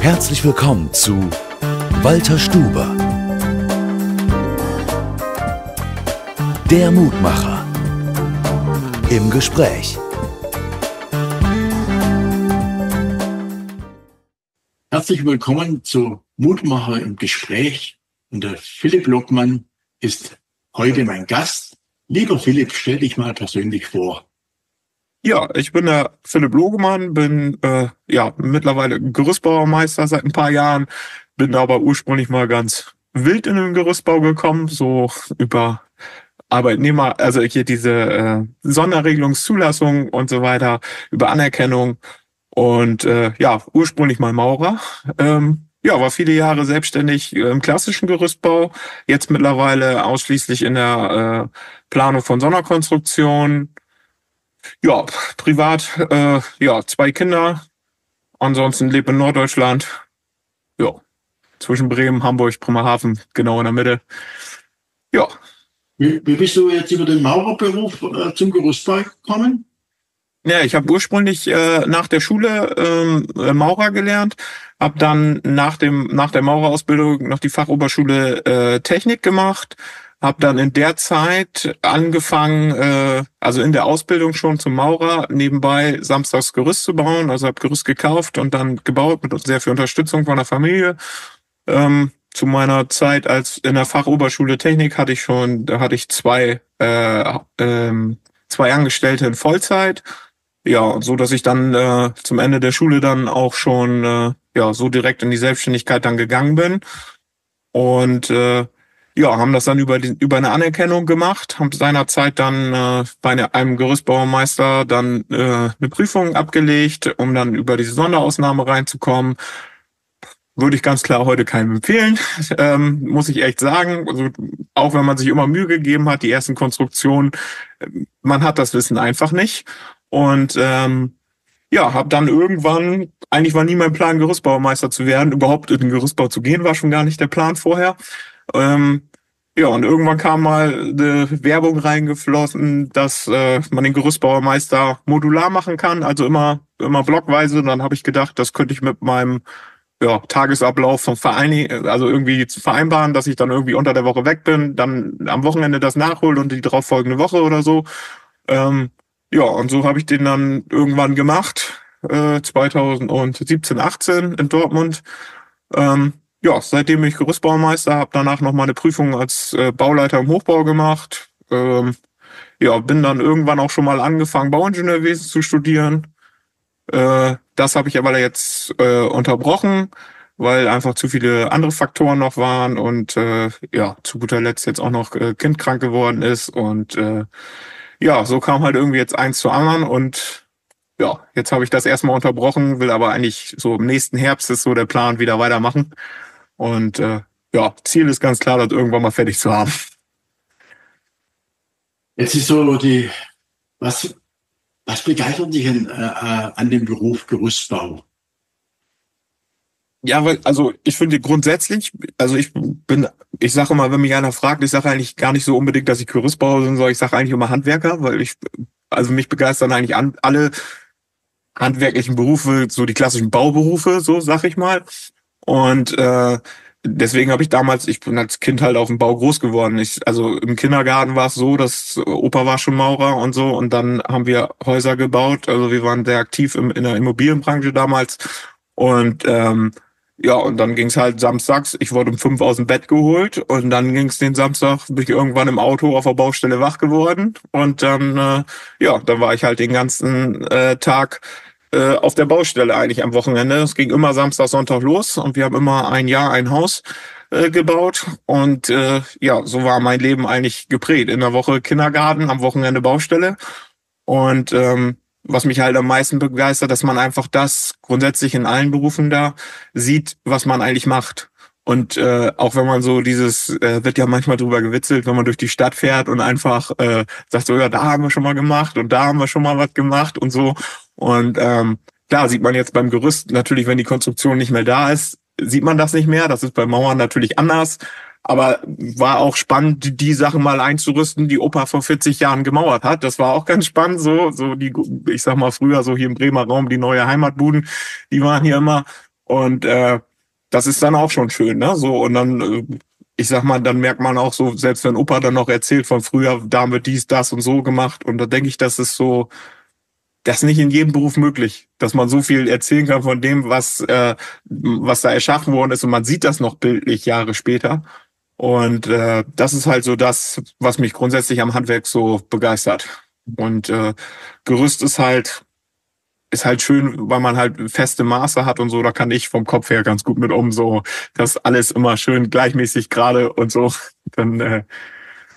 Herzlich willkommen zu Walter Stuber, der Mutmacher, im Gespräch. Herzlich willkommen zu Mutmacher im Gespräch. Und der Philipp Lockmann ist heute mein Gast. Lieber Philipp, stell dich mal persönlich vor. Ja, ich bin der Philipp Logemann, bin mittlerweile Gerüstbauermeister seit ein paar Jahren, bin aber ursprünglich mal ganz wild in den Gerüstbau gekommen, so über Arbeitnehmer, also hier diese Sonderregelungszulassung und so weiter, über Anerkennung und ursprünglich mal Maurer. War viele Jahre selbstständig im klassischen Gerüstbau, jetzt mittlerweile ausschließlich in der Planung von Sonderkonstruktion. Ja, privat, 2 Kinder. Ansonsten lebe in Norddeutschland. Ja, zwischen Bremen, Hamburg, Bremerhaven, genau in der Mitte. Ja. Wie bist du jetzt über den Maurerberuf zum Gerüstbau gekommen? Ja, ich habe ursprünglich nach der Schule Maurer gelernt, habe dann nach der Maurerausbildung noch die Fachoberschule Technik gemacht. Habe dann in der Zeit angefangen, also in der Ausbildung schon zum Maurer, nebenbei samstags Gerüst zu bauen. Also habe Gerüst gekauft und dann gebaut mit sehr viel Unterstützung von der Familie. Zu meiner Zeit als in der Fachoberschule Technik hatte ich 2 Angestellte in Vollzeit. Ja, so dass ich dann zum Ende der Schule dann auch schon so direkt in die Selbstständigkeit dann gegangen bin. Und haben das dann über eine Anerkennung gemacht, haben seinerzeit dann bei einem Gerüstbauermeister dann eine Prüfung abgelegt, um dann über diese Sonderausnahme reinzukommen. Würde ich ganz klar heute keinem empfehlen, muss ich echt sagen. Also, auch wenn man sich immer Mühe gegeben hat, die ersten Konstruktionen, man hat das Wissen einfach nicht. Und habe dann irgendwann, eigentlich war nie mein Plan, Gerüstbauermeister zu werden, überhaupt in den Gerüstbau zu gehen, war schon gar nicht der Plan vorher. Und irgendwann kam mal eine Werbung reingeflossen, dass man den Gerüstbauermeister modular machen kann, also immer blockweise. Und dann habe ich gedacht, das könnte ich mit meinem Tagesablauf vom Verein, also irgendwie zu vereinbaren, dass ich dann irgendwie unter der Woche weg bin, dann am Wochenende das nachhole und die darauffolgende Woche oder so. Und so habe ich den dann irgendwann gemacht, 2017, 18 in Dortmund. Seitdem bin ich Gerüstbauermeister, habe danach noch mal eine Prüfung als Bauleiter im Hochbau gemacht. Bin dann irgendwann auch schon mal angefangen, Bauingenieurwesen zu studieren. Das habe ich aber jetzt unterbrochen, weil einfach zu viele andere Faktoren noch waren und zu guter Letzt jetzt auch noch Kind krank geworden ist. Und so kam halt irgendwie jetzt eins zu anderen und jetzt habe ich das erstmal unterbrochen, will aber eigentlich so im nächsten Herbst ist so der Plan, wieder weitermachen. Und Ziel ist ganz klar, das irgendwann mal fertig zu haben. Jetzt ist so was begeistert dich an dem Beruf Gerüstbau? Ja, also ich finde grundsätzlich, also ich sage immer, wenn mich einer fragt, ich sage eigentlich gar nicht so unbedingt, dass ich Gerüstbauer bin, sondern ich sage eigentlich immer Handwerker, weil mich begeistern eigentlich alle handwerklichen Berufe, so die klassischen Bauberufe, so sag ich mal. Und deswegen habe ich bin als Kind halt auf dem Bau groß geworden. Also im Kindergarten war es so, dass Opa war schon Maurer und so und dann haben wir Häuser gebaut. Also wir waren sehr aktiv in der Immobilienbranche damals und und dann ging's halt samstags, ich wurde um 5 aus dem Bett geholt und dann ging's den Samstag, bin ich irgendwann im Auto auf der Baustelle wach geworden und dann dann war ich halt den ganzen Tag auf der Baustelle eigentlich am Wochenende. Es ging immer Samstag, Sonntag los und wir haben immer ein Jahr ein Haus gebaut und so war mein Leben eigentlich geprägt. In der Woche Kindergarten, am Wochenende Baustelle und was mich halt am meisten begeistert, dass man einfach das grundsätzlich in allen Berufen da sieht, was man eigentlich macht. Und auch wenn man so wird ja manchmal drüber gewitzelt, wenn man durch die Stadt fährt und einfach sagt so, ja, da haben wir schon mal gemacht und da haben wir schon mal was gemacht und so. Und klar sieht man jetzt beim Gerüst natürlich, wenn die Konstruktion nicht mehr da ist, sieht man das nicht mehr. Das ist bei Mauern natürlich anders. Aber war auch spannend, die Sachen mal einzurüsten, die Opa vor 40 Jahren gemauert hat. Das war auch ganz spannend, so die, ich sag mal früher so hier im Bremer Raum, die neue Heimatbuden, die waren hier immer Und das ist dann auch schon schön, ne? So, und dann, ich sag mal, dann merkt man auch so, selbst wenn Opa dann noch erzählt von früher, da haben wir dies, das und so gemacht. Und da denke ich, das ist so, das ist nicht in jedem Beruf möglich, dass man so viel erzählen kann von dem, was da erschaffen worden ist. Und man sieht das noch bildlich Jahre später. Und das ist halt so das, was mich grundsätzlich am Handwerk so begeistert. Und Gerüst ist halt schön, weil man halt feste Maße hat und so. Da kann ich vom Kopf her ganz gut mit um, so, dass alles immer schön gleichmäßig gerade und so. Dann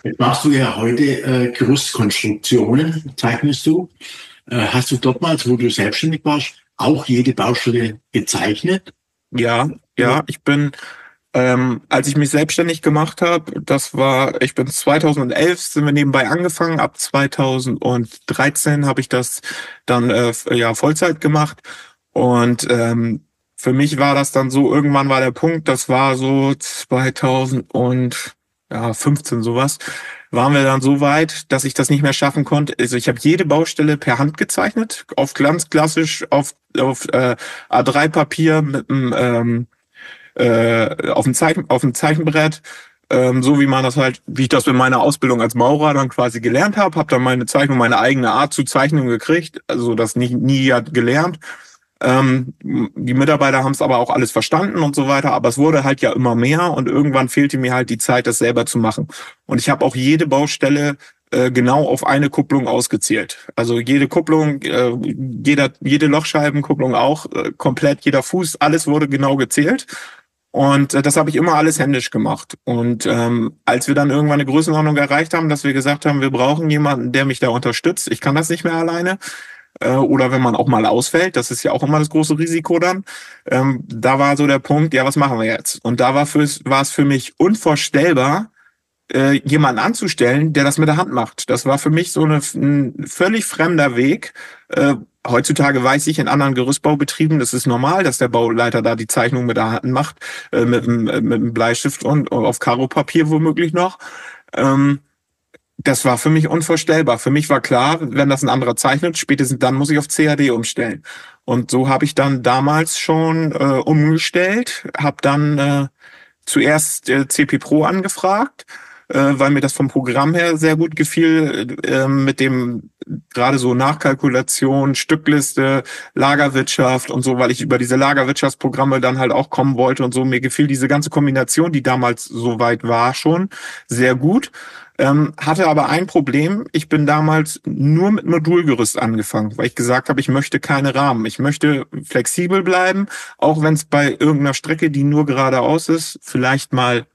Jetzt machst du ja heute Gerüstkonstruktionen, zeichnest du. Hast du damals, wo du selbstständig warst, auch jede Baustelle gezeichnet? ja, ich bin, als ich mich selbstständig gemacht habe, ich bin 2011, sind wir nebenbei angefangen. Ab 2013 habe ich das dann Vollzeit gemacht. Und für mich war das dann so, irgendwann war der Punkt, das war so 2015 sowas, waren wir dann so weit, dass ich das nicht mehr schaffen konnte. Also ich habe jede Baustelle per Hand gezeichnet, auf ganz klassisch, auf A3-Papier mit einem auf dem Zeichenbrett, so wie man das halt, wie ich das in meiner Ausbildung als Maurer dann quasi gelernt habe, habe dann meine Zeichnung, meine eigene Art zu Zeichnen gekriegt, also das nie gelernt. Die Mitarbeiter haben es aber auch alles verstanden und so weiter, aber es wurde halt ja immer mehr und irgendwann fehlte mir halt die Zeit, das selber zu machen. Und ich habe auch jede Baustelle genau auf eine Kupplung ausgezählt. Also jede Kupplung, jede Lochscheibenkupplung auch komplett, jeder Fuß, alles wurde genau gezählt. Und das habe ich immer alles händisch gemacht. Und als wir dann irgendwann eine Größenordnung erreicht haben, dass wir gesagt haben, wir brauchen jemanden, der mich da unterstützt, ich kann das nicht mehr alleine, oder wenn man auch mal ausfällt, das ist ja auch immer das große Risiko dann, da war so der Punkt, ja, was machen wir jetzt? Und da war es für mich unvorstellbar, jemanden anzustellen, der das mit der Hand macht. Das war für mich so ein völlig fremder Weg. Heutzutage weiß ich, in anderen Gerüstbaubetrieben, das ist normal, dass der Bauleiter da die Zeichnung mit der Hand macht, mit einem Bleistift und auf Karopapier womöglich noch. Das war für mich unvorstellbar. Für mich war klar, wenn das ein anderer zeichnet, spätestens dann muss ich auf CAD umstellen. Und so habe ich dann damals schon umgestellt, habe dann zuerst CP Pro angefragt, weil mir das vom Programm her sehr gut gefiel, mit dem gerade so Nachkalkulation, Stückliste, Lagerwirtschaft und so, weil ich über diese Lagerwirtschaftsprogramme dann halt auch kommen wollte und so. Mir gefiel diese ganze Kombination, die damals so weit war, schon sehr gut. Hatte aber ein Problem. Ich bin damals nur mit Modulgerüst angefangen, weil ich gesagt habe, ich möchte keine Rahmen. Ich möchte flexibel bleiben, auch wenn es bei irgendeiner Strecke, die nur geradeaus ist, vielleicht mal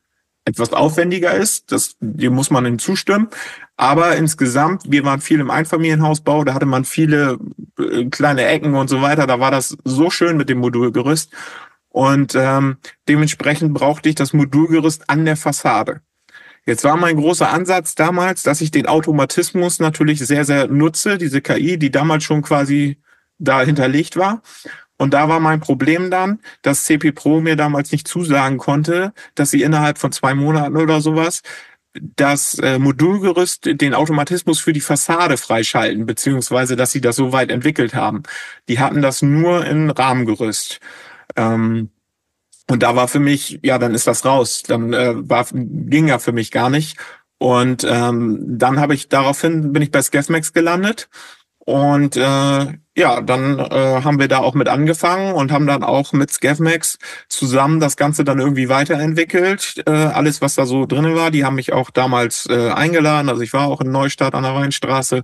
etwas aufwendiger ist. Dem muss man hinzustimmen. Aber insgesamt, wir waren viel im Einfamilienhausbau, da hatte man viele kleine Ecken und so weiter. Da war das so schön mit dem Modulgerüst. Und dementsprechend brauchte ich das Modulgerüst an der Fassade. Jetzt war mein großer Ansatz damals, dass ich den Automatismus natürlich sehr, sehr nutze, diese KI, die damals schon quasi da hinterlegt war. Und da war mein Problem dann, dass CP Pro mir damals nicht zusagen konnte, dass sie innerhalb von 2 Monaten oder sowas das Modulgerüst, den Automatismus für die Fassade freischalten, beziehungsweise dass sie das so weit entwickelt haben. Die hatten das nur in Rahmengerüst. Und da war für mich, ja, dann ist das raus. Dann ging ja für mich gar nicht. Und dann bin ich bei Skefmax gelandet. Und dann haben wir da auch mit angefangen und haben dann auch mit Skefmax zusammen das Ganze dann irgendwie weiterentwickelt. Alles, was da so drin war, die haben mich auch damals eingeladen. Also ich war auch in Neustadt an der Weinstraße.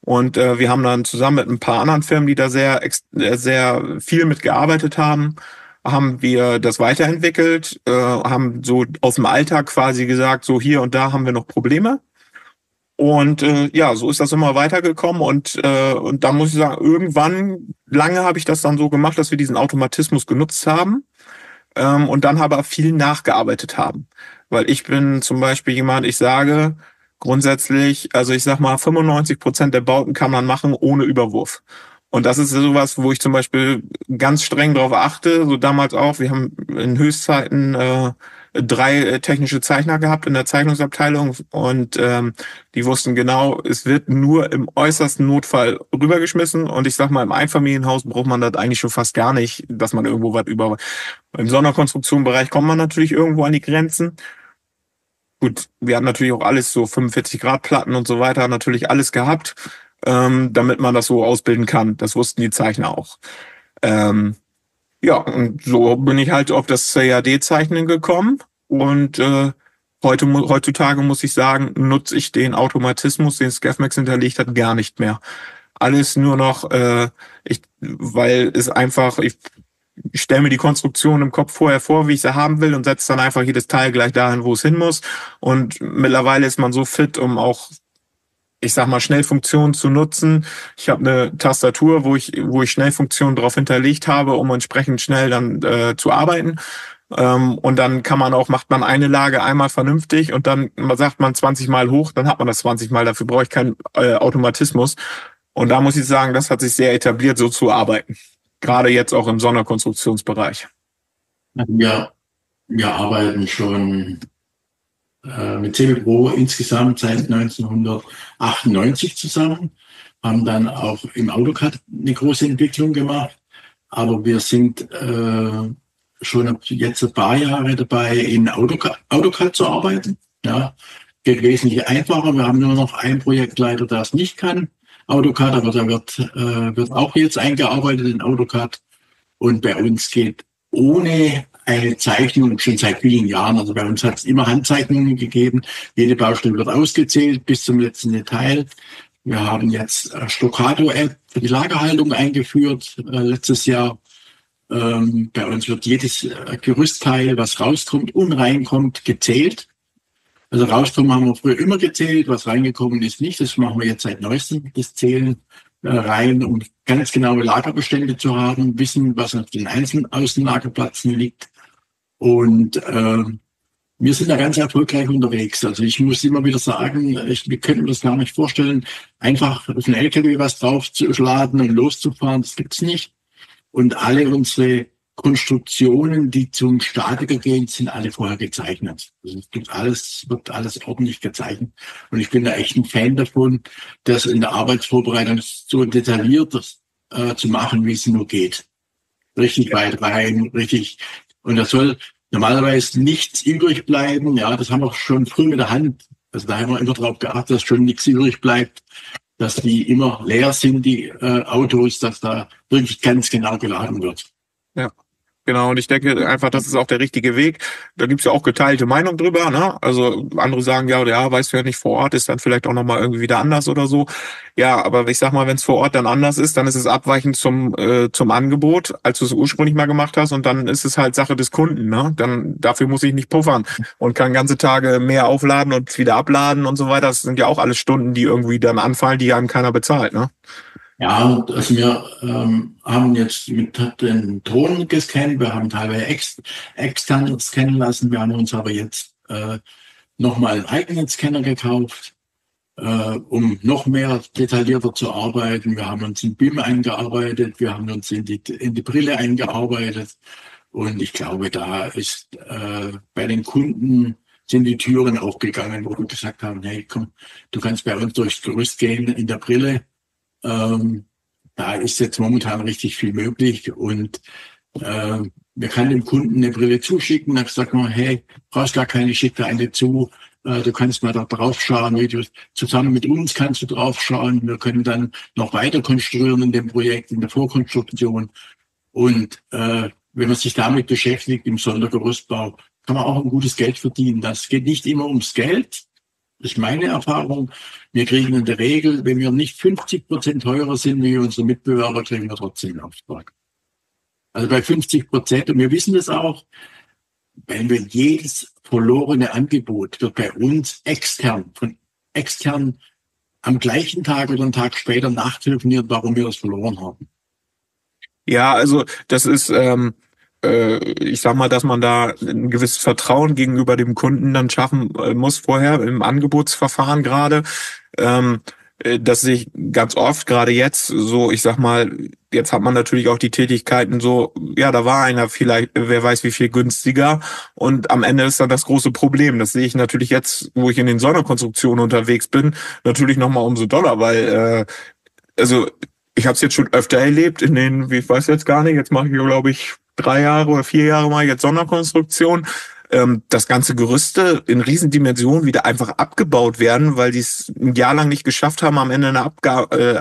Und wir haben dann zusammen mit ein paar anderen Firmen, die da sehr viel mitgearbeitet haben wir das weiterentwickelt, haben so aus dem Alltag quasi gesagt, so hier und da haben wir noch Probleme. Und so ist das immer weitergekommen und da muss ich sagen, irgendwann, lange habe ich das dann so gemacht, dass wir diesen Automatismus genutzt haben und dann aber viel nachgearbeitet haben. Weil ich bin zum Beispiel jemand, ich sage grundsätzlich, also ich sag mal 95% der Bauten kann man machen ohne Überwurf. Und das ist sowas, wo ich zum Beispiel ganz streng drauf achte, so damals auch, wir haben in Höchstzeiten 3 technische Zeichner gehabt in der Zeichnungsabteilung und die wussten genau, es wird nur im äußersten Notfall rübergeschmissen und ich sag mal, im Einfamilienhaus braucht man das eigentlich schon fast gar nicht, dass man irgendwo was über... Im Sonderkonstruktionenbereich kommt man natürlich irgendwo an die Grenzen. Gut, wir hatten natürlich auch alles so 45 Grad Platten und so weiter, natürlich alles gehabt, damit man das so ausbilden kann. Das wussten die Zeichner auch. Ja, und so bin ich halt auf das CAD-Zeichnen gekommen und heutzutage muss ich sagen, nutze ich den Automatismus, den SCAFMAX hinterlegt hat, gar nicht mehr. Alles nur noch, weil es einfach, ich stelle mir die Konstruktion im Kopf vorher vor, wie ich sie haben will und setze dann einfach jedes Teil gleich dahin, wo es hin muss. Und mittlerweile ist man so fit, um auch, ich sag mal, Schnellfunktionen zu nutzen. Ich habe eine Tastatur, wo ich Schnellfunktionen drauf hinterlegt habe, um entsprechend schnell dann zu arbeiten. Und dann macht man eine Lage einmal vernünftig und dann sagt man 20 Mal hoch, dann hat man das 20 Mal. Dafür brauche ich keinen Automatismus. Und da muss ich sagen, das hat sich sehr etabliert, so zu arbeiten. Gerade jetzt auch im Sonderkonstruktionsbereich. Wir arbeiten schon mit CB Pro insgesamt seit 1998 zusammen, haben dann auch im AutoCAD eine große Entwicklung gemacht, aber wir sind schon jetzt ein paar Jahre dabei, in AutoCAD zu arbeiten. Ja, geht wesentlich einfacher. Wir haben nur noch einen Projektleiter, der es nicht kann, AutoCAD, aber der wird auch jetzt eingearbeitet in AutoCAD. Und bei uns geht ohne eine Zeichnung schon seit vielen Jahren. Also bei uns hat es immer Handzeichnungen gegeben. Jede Baustelle wird ausgezählt bis zum letzten Detail. Wir haben jetzt Stoccato-App für die Lagerhaltung eingeführt letztes Jahr. Bei uns wird jedes Gerüstteil, was rauskommt und reinkommt, gezählt. Also rauskommen haben wir früher immer gezählt, was reingekommen ist nicht. Das machen wir jetzt seit neuestem, das Zählen rein, um ganz genaue Lagerbestände zu haben, wissen, was auf den einzelnen Außenlagerplätzen liegt. Und wir sind da ganz erfolgreich unterwegs. Also ich muss immer wieder sagen, wir können das gar nicht vorstellen, einfach auf einen LKW was draufzuladen und loszufahren, das gibt's nicht. Und alle unsere Konstruktionen, die zum Statiker gehen, sind alle vorher gezeichnet. Also wird alles ordentlich gezeichnet. Und ich bin da echt ein Fan davon, das in der Arbeitsvorbereitung so detailliert zu machen, wie es nur geht. Richtig weit rein, richtig. Und da soll normalerweise nichts übrig bleiben. Ja, das haben wir schon früh mit der Hand. Also da haben wir immer drauf geachtet, dass schon nichts übrig bleibt, dass die immer leer sind, die Autos, dass da wirklich ganz genau geladen wird. Ja, genau. Und ich denke einfach, das ist auch der richtige Weg. Da gibt's ja auch geteilte Meinung drüber, ne? Also andere sagen, ja, weißt du ja nicht, vor Ort ist dann vielleicht auch nochmal irgendwie wieder anders oder so. Ja, aber ich sag mal, wenn es vor Ort dann anders ist, dann ist es abweichend zum Angebot, als du es ursprünglich mal gemacht hast. Und dann ist es halt Sache des Kunden, ne? Dafür muss ich nicht puffern und kann ganze Tage mehr aufladen und wieder abladen und so weiter. Das sind ja auch alles Stunden, die irgendwie dann anfallen, die einem keiner bezahlt, ne? Ja, also wir haben jetzt mit den Drohnen gescannt, wir haben teilweise extern scannen lassen, wir haben uns aber jetzt nochmal einen eigenen Scanner gekauft, um noch mehr detaillierter zu arbeiten. Wir haben uns in BIM eingearbeitet, wir haben uns in die Brille eingearbeitet und ich glaube, da ist bei den Kunden sind die Türen aufgegangen, wo wir gesagt haben, hey, komm, du kannst bei uns durchs Gerüst gehen in der Brille. Da ist jetzt momentan richtig viel möglich und wir können dem Kunden eine Brille zuschicken. Dann sagt man, hey, brauchst gar keine, schick da eine zu. Du kannst mal da drauf schauen. Zusammen mit uns kannst du drauf schauen. Wir können dann noch weiter konstruieren in dem Projekt, in der Vorkonstruktion. Und wenn man sich damit beschäftigt im Sondergerüstbau, kann man auch ein gutes Geld verdienen. Das geht nicht immer ums Geld. Das ist meine Erfahrung. Wir kriegen in der Regel, wenn wir nicht 50% teurer sind wie unsere Mitbewerber, kriegen wir trotzdem einen Auftrag. Also bei 50%, und wir wissen das auch, wenn wir jedes verlorene Angebot wird bei uns von extern am gleichen Tag oder einen Tag später nachtelefoniert, warum wir das verloren haben. Ja, also das ist... ich sag mal, dass man da ein gewisses Vertrauen gegenüber dem Kunden dann schaffen muss vorher im Angebotsverfahren gerade. Das sehe ich ganz oft, gerade jetzt, so, ich sag mal, jetzt hat man natürlich auch die Tätigkeiten so, ja, da war einer vielleicht, wer weiß wie viel günstiger und am Ende ist dann das große Problem. Das sehe ich natürlich jetzt, wo ich in den Sonderkonstruktionen unterwegs bin, natürlich nochmal umso doller, weil, also ich habe es jetzt schon öfter erlebt in den, wie ich weiß jetzt gar nicht, jetzt mache ich, glaube ich, 3 Jahre oder 4 Jahre mal jetzt Sonderkonstruktion, das ganze Gerüste in Riesendimensionen wieder einfach abgebaut werden, weil die es ein Jahr lang nicht geschafft haben, am Ende eine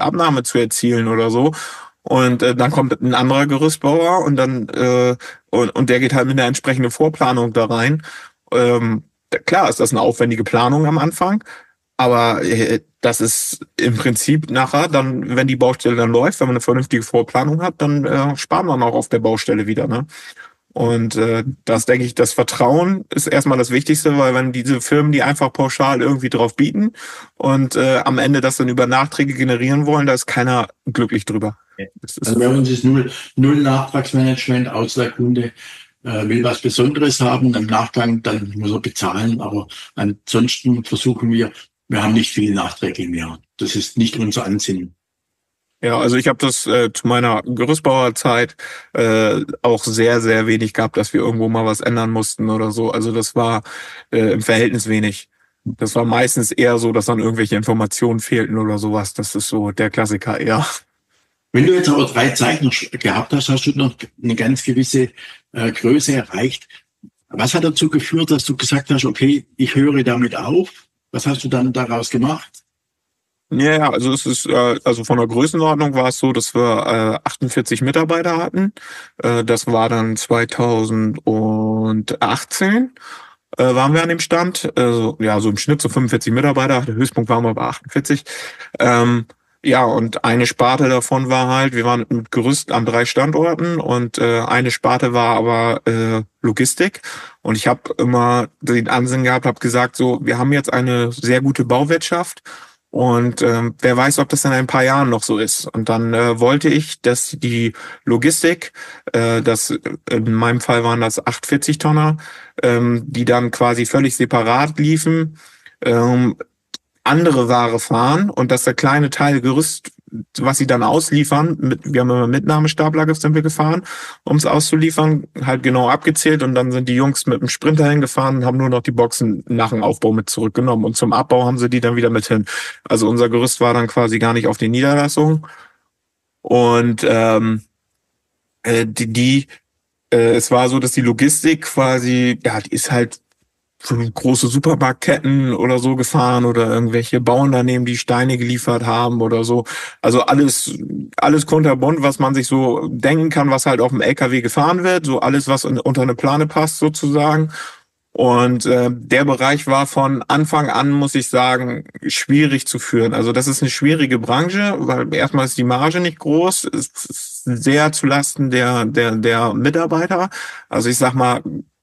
Abnahme zu erzielen oder so. Und dann kommt ein anderer Gerüstbauer und dann und der geht halt mit einer entsprechenden Vorplanung da rein. Klar ist das eine aufwendige Planung am Anfang, aber das ist im Prinzip nachher dann, wenn die Baustelle dann läuft, wenn man eine vernünftige Vorplanung hat, dann spart man auch auf der Baustelle wieder, ne? Und das denke ich, das Vertrauen ist erstmal das Wichtigste, weil wenn diese Firmen, die einfach pauschal irgendwie drauf bieten und am Ende das dann über Nachträge generieren wollen, da ist keiner glücklich drüber. Also bei uns ist null Nachtragsmanagement, außer der Kunde will was Besonderes haben, im Nachgang, dann muss er bezahlen, aber ansonsten versuchen wir haben nicht viele Nachträge mehr. Das ist nicht unser Ansinnen. Ja, also ich habe das zu meiner Gerüstbauerzeit auch sehr, sehr wenig gehabt, dass wir irgendwo mal was ändern mussten oder so. Also das war im Verhältnis wenig. Das war meistens eher so, dass dann irgendwelche Informationen fehlten oder sowas. Das ist so der Klassiker eher. Wenn du jetzt aber 3 Zeichner gehabt hast, hast du noch eine ganz gewisse Größe erreicht. Was hat dazu geführt, dass du gesagt hast, okay, ich höre damit auf? Was hast du dann daraus gemacht? Ja, also es ist, also von der Größenordnung war es so, dass wir 48 Mitarbeiter hatten. Das war dann 2018. Waren wir an dem Stand. Also, ja, so im Schnitt so 45 Mitarbeiter. Der Höchstpunkt waren wir bei 48. Ja, und eine Sparte davon war halt, wir waren mit Gerüst an 3 Standorten und eine Sparte war aber Logistik. Und ich habe immer den Ansinn gehabt, habe gesagt, so, wir haben jetzt eine sehr gute Bauwirtschaft. Und wer weiß, ob das in ein paar Jahren noch so ist. Und dann wollte ich, dass die Logistik, das in meinem Fall waren das 840 Tonner, die dann quasi völlig separat liefen, andere Ware fahren und dass der kleine Teil Gerüst, was sie dann ausliefern, wir haben immer Mitnahmestapler sind wir gefahren, um es auszuliefern, halt genau abgezählt und dann sind die Jungs mit dem Sprinter hingefahren und haben nur noch die Boxen nach dem Aufbau mit zurückgenommen und zum Abbau haben sie die dann wieder mit hin. Also unser Gerüst war dann quasi gar nicht auf die Niederlassung und es war so, dass die Logistik quasi, ja, die ist halt für große Supermarktketten oder so gefahren oder irgendwelche Bauunternehmen, die Steine geliefert haben oder so. Also alles kunterbunt, was man sich so denken kann, was halt auf dem LKW gefahren wird. So alles, was unter eine Plane passt sozusagen. Und der Bereich war von Anfang an, muss ich sagen, schwierig zu führen. Also das ist eine schwierige Branche, weil erstmal ist die Marge nicht groß, ist sehr zulasten der Mitarbeiter. Also ich sag mal,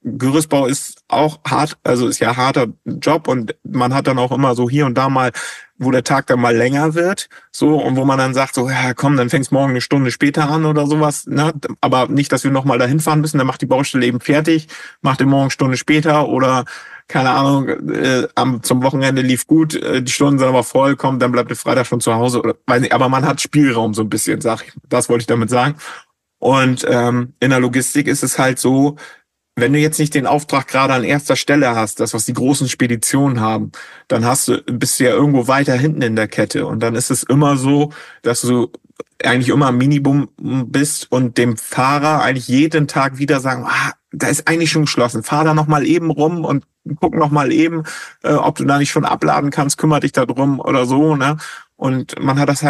Gerüstbau ist auch hart, also ist ja ein harter Job und man hat dann auch immer so hier und da mal, wo der Tag dann mal länger wird, so, und wo man dann sagt, so, ja komm, dann fängst morgen eine Stunde später an oder sowas, ne? Aber nicht, dass wir nochmal dahin fahren müssen, dann macht die Baustelle eben fertig, macht den morgen eine Stunde später oder keine Ahnung, zum Wochenende lief gut, die Stunden sind aber voll, komm, dann bleibt der Freitag schon zu Hause oder weiß nicht, aber man hat Spielraum so ein bisschen, sag ich, das wollte ich damit sagen. Und in der Logistik ist es halt so, wenn du jetzt nicht den Auftrag gerade an erster Stelle hast, das, was die großen Speditionen haben, dann bist du ja irgendwo weiter hinten in der Kette. Und dann ist es immer so, dass du eigentlich immer am Minimum bist und dem Fahrer eigentlich jeden Tag wieder sagen, da ist eigentlich schon geschlossen. Fahr da noch mal eben rum und guck noch mal eben, ob du da nicht schon abladen kannst, kümmere dich da drum oder so, ne? Und man hat das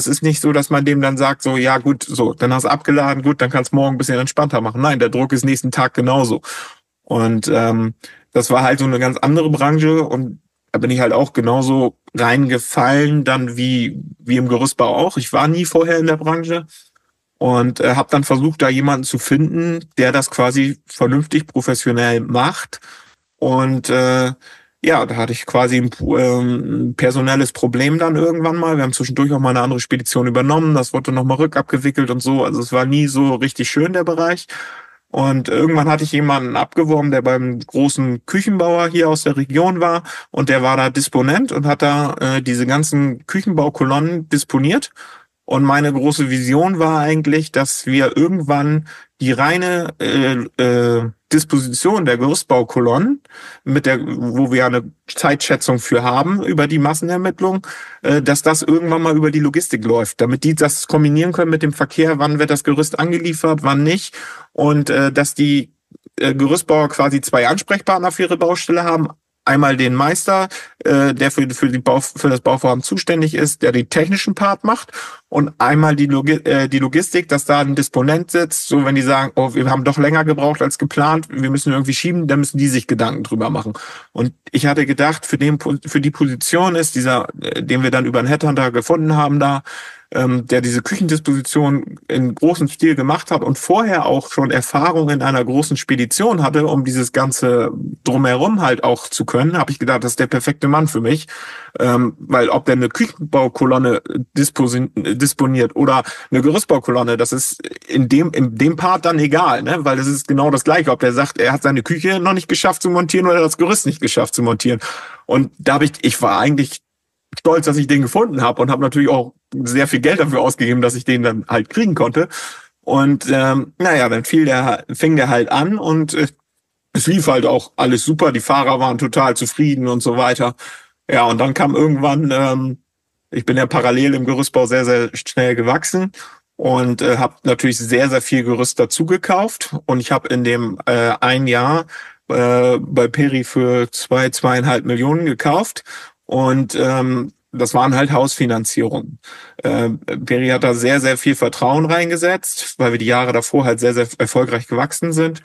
ist nicht so, dass man dem dann sagt, so, ja gut, so, dann hast du abgeladen, gut, dann kannst du morgen ein bisschen entspannter machen. Nein, der Druck ist nächsten Tag genauso. Und das war halt so eine ganz andere Branche und da bin ich halt auch genauso reingefallen, dann wie im Gerüstbau auch. Ich war nie vorher in der Branche und habe dann versucht, da jemanden zu finden, der das quasi vernünftig professionell macht. Und ja, da hatte ich quasi ein personelles Problem dann irgendwann mal. Wir haben zwischendurch auch mal eine andere Spedition übernommen. Das wurde nochmal rückabgewickelt und so. Also es war nie so richtig schön, der Bereich. Und irgendwann hatte ich jemanden abgeworben, der beim großen Küchenbauer hier aus der Region war. Und der war da Disponent und hat da diese ganzen Küchenbaukolonnen disponiert. Und meine große Vision war eigentlich, dass wir irgendwann die reine Disposition der Gerüstbaukolonnen, wo wir eine Zeitschätzung für haben über die Massenermittlung, dass das irgendwann mal über die Logistik läuft, damit die das kombinieren können mit dem Verkehr, wann wird das Gerüst angeliefert, wann nicht, und dass die Gerüstbauer quasi zwei Ansprechpartner für ihre Baustelle haben. Einmal den Meister, der für das Bauvorhaben zuständig ist, der den technischen Part macht, und einmal die Logistik, dass da ein Disponent sitzt, so wenn die sagen, oh, wir haben doch länger gebraucht als geplant, wir müssen irgendwie schieben, dann müssen die sich Gedanken drüber machen. Und ich hatte gedacht, für die Position ist den wir dann über einen Headhunter gefunden haben da, der diese Küchendisposition in großem Stil gemacht hat und vorher auch schon Erfahrung in einer großen Spedition hatte, um dieses ganze Drumherum halt auch zu können, habe ich gedacht, das ist der perfekte Mann für mich. Weil ob der eine Küchenbaukolonne disponiert oder eine Gerüstbaukolonne, das ist in dem Part dann egal, ne? Weil das ist genau das Gleiche, ob der sagt, er hat seine Küche noch nicht geschafft zu montieren oder das Gerüst nicht geschafft zu montieren. Und ich war eigentlich stolz, dass ich den gefunden habe, und habe natürlich auch sehr viel Geld dafür ausgegeben, dass ich den dann halt kriegen konnte. Und dann fing der halt an, und es lief halt auch alles super. Die Fahrer waren total zufrieden und so weiter. Ja, und dann kam irgendwann, ich bin ja parallel im Gerüstbau sehr, sehr schnell gewachsen und habe natürlich sehr, sehr viel Gerüst dazu gekauft. Und ich habe in dem ein Jahr bei Peri für 2,5 Millionen gekauft. Und das waren halt Hausfinanzierungen. Peri hat da sehr, sehr viel Vertrauen reingesetzt, weil wir die Jahre davor halt sehr, sehr erfolgreich gewachsen sind.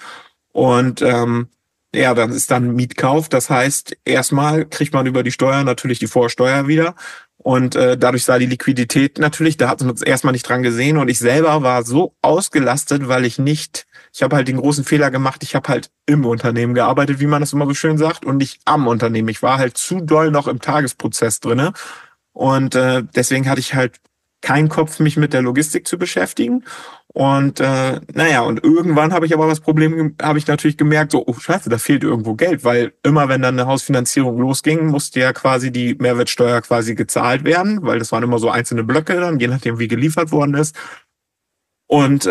Und dann ist dann Mietkauf. Das heißt, erstmal kriegt man über die Steuer natürlich die Vorsteuer wieder. Und dadurch sah die Liquidität natürlich, da hat man uns erstmal nicht dran gesehen. Und ich selber war so ausgelastet, weil ich habe halt den großen Fehler gemacht, ich habe halt im Unternehmen gearbeitet, wie man das immer so schön sagt, und nicht am Unternehmen. Ich war halt zu doll noch im Tagesprozess drinne. Und deswegen hatte ich halt keinen Kopf, mich mit der Logistik zu beschäftigen. Und und irgendwann habe ich natürlich gemerkt, so, oh Scheiße, da fehlt irgendwo Geld, weil immer wenn dann eine Hausfinanzierung losging, musste ja quasi die Mehrwertsteuer quasi gezahlt werden, weil das waren immer so einzelne Blöcke dann, je nachdem wie geliefert worden ist. Und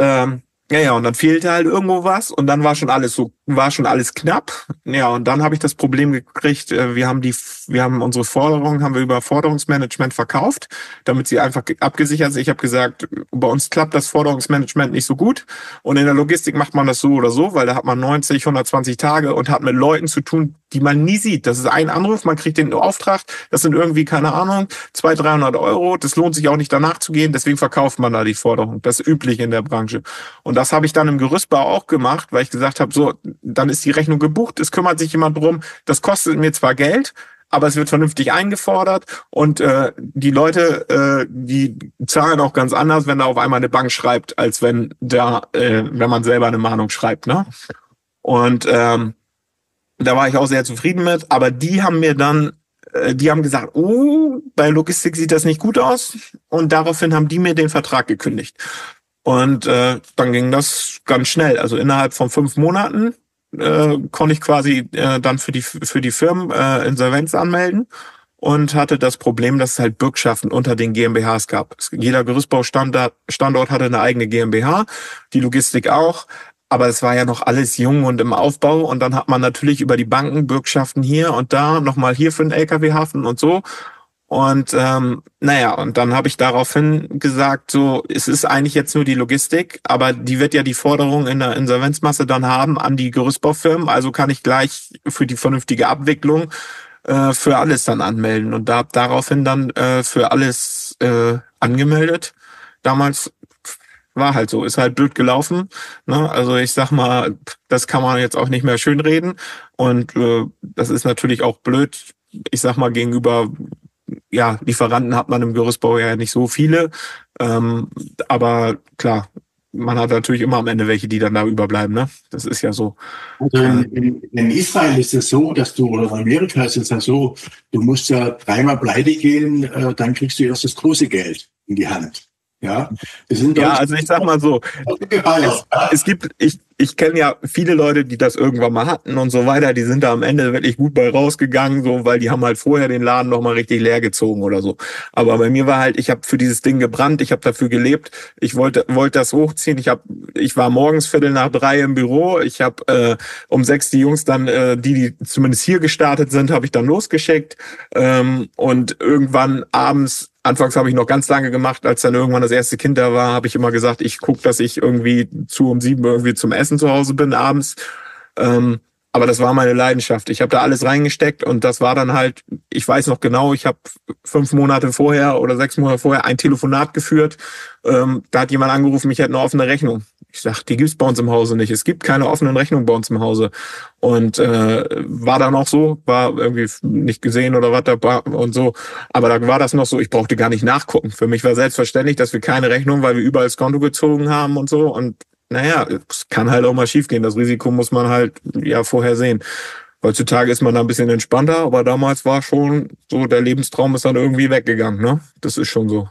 und dann fehlte halt irgendwo was, und dann war schon alles knapp. Ja, und dann habe ich das Problem gekriegt, wir haben unsere Forderungen über Forderungsmanagement verkauft, damit sie einfach abgesichert sind. Ich habe gesagt, bei uns klappt das Forderungsmanagement nicht so gut, und in der Logistik macht man das so oder so, weil da hat man 90, 120 Tage und hat mit Leuten zu tun, die man nie sieht. Das ist ein Anruf, man kriegt den Auftrag, das sind irgendwie, keine Ahnung, 200, 300 Euro, das lohnt sich auch nicht danach zu gehen, deswegen verkauft man da die Forderung. Das ist üblich in der Branche. Und das habe ich dann im Gerüstbau auch gemacht, weil ich gesagt habe, so, dann ist die Rechnung gebucht, es kümmert sich jemand drum, das kostet mir zwar Geld, aber es wird vernünftig eingefordert, und die Leute, die zahlen auch ganz anders, wenn da auf einmal eine Bank schreibt, als wenn man selber eine Mahnung schreibt, ne? Und da war ich auch sehr zufrieden mit, aber die haben gesagt, oh, bei Logistik sieht das nicht gut aus, und daraufhin haben die mir den Vertrag gekündigt. Und dann ging das ganz schnell. Also innerhalb von 5 Monaten konnte ich quasi dann für die Firmen Insolvenz anmelden, und hatte das Problem, dass es halt Bürgschaften unter den GmbHs gab. Jeder Gerüstbaustandort hatte eine eigene GmbH, die Logistik auch. Aber es war ja noch alles jung und im Aufbau, und dann hat man natürlich über die Banken Bürgschaften hier und da, nochmal hier für den LKW-Hafen und so. Und und dann habe ich daraufhin gesagt, so, es ist eigentlich jetzt nur die Logistik, aber die wird ja die Forderung in der Insolvenzmasse dann haben an die Gerüstbaufirmen, also kann ich gleich für die vernünftige Abwicklung für alles dann anmelden, und da habe daraufhin dann für alles angemeldet. Damals war halt so, ist halt blöd gelaufen, ne? Also ich sag mal, das kann man jetzt auch nicht mehr schönreden, und das ist natürlich auch blöd, ich sag mal, gegenüber Lieferanten hat man im Gerüstbau ja nicht so viele, aber klar, man hat natürlich immer am Ende welche, die dann da überbleiben, ne? Das ist ja so. Also in Israel ist es so, oder in Amerika ist es ja so, du musst ja 3-mal pleite gehen, dann kriegst du erst das große Geld in die Hand. Ja, wir sind Ja, also ich sag mal so, ich kenne ja viele Leute, die das irgendwann mal hatten und so weiter, die sind da am Ende wirklich gut bei rausgegangen, so, weil die haben halt vorher den Laden noch mal richtig leer gezogen oder so. Aber bei mir war halt, ich habe für dieses Ding gebrannt, ich habe dafür gelebt, ich wollte das hochziehen, ich war morgens 2:45 im Büro, ich habe um 6 die Jungs dann, die zumindest hier gestartet sind, habe ich dann losgeschickt, und irgendwann abends. Anfangs habe ich noch ganz lange gemacht, als dann irgendwann das erste Kind da war, habe ich immer gesagt, ich gucke, dass ich irgendwie um 7 irgendwie zum Essen zu Hause bin abends. Aber das war meine Leidenschaft. Ich habe da alles reingesteckt und das war dann halt, ich weiß noch genau, ich habe 5 Monate vorher oder 6 Monate vorher ein Telefonat geführt. Da hat jemand angerufen, ich hätte eine offene Rechnung. Ich sag, die gibt's bei uns im Hause nicht. Es gibt keine offenen Rechnungen bei uns im Hause. Und war dann auch so, war irgendwie nicht gesehen oder was da und so. Aber da war das noch so, ich brauchte gar nicht nachgucken. Für mich war selbstverständlich, dass wir keine Rechnung, weil wir überall das Konto gezogen haben und so. Und naja, es kann halt auch mal schiefgehen. Das Risiko muss man halt ja vorher sehen. Heutzutage ist man da ein bisschen entspannter, aber damals war schon so, der Lebenstraum ist dann irgendwie weggegangen, ne? Das ist schon so.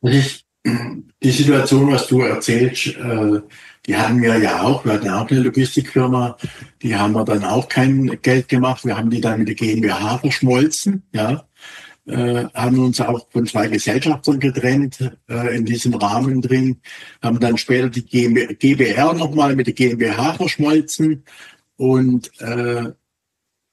Die Situation, was du erzählst, die hatten wir ja auch. Wir hatten ja auch eine Logistikfirma, die haben wir dann auch kein Geld gemacht. Wir haben die dann mit der GmbH verschmolzen, ja. Haben uns auch von 2 Gesellschaftern getrennt in diesem Rahmen drin, haben dann später die GbR nochmal mit der GmbH verschmolzen und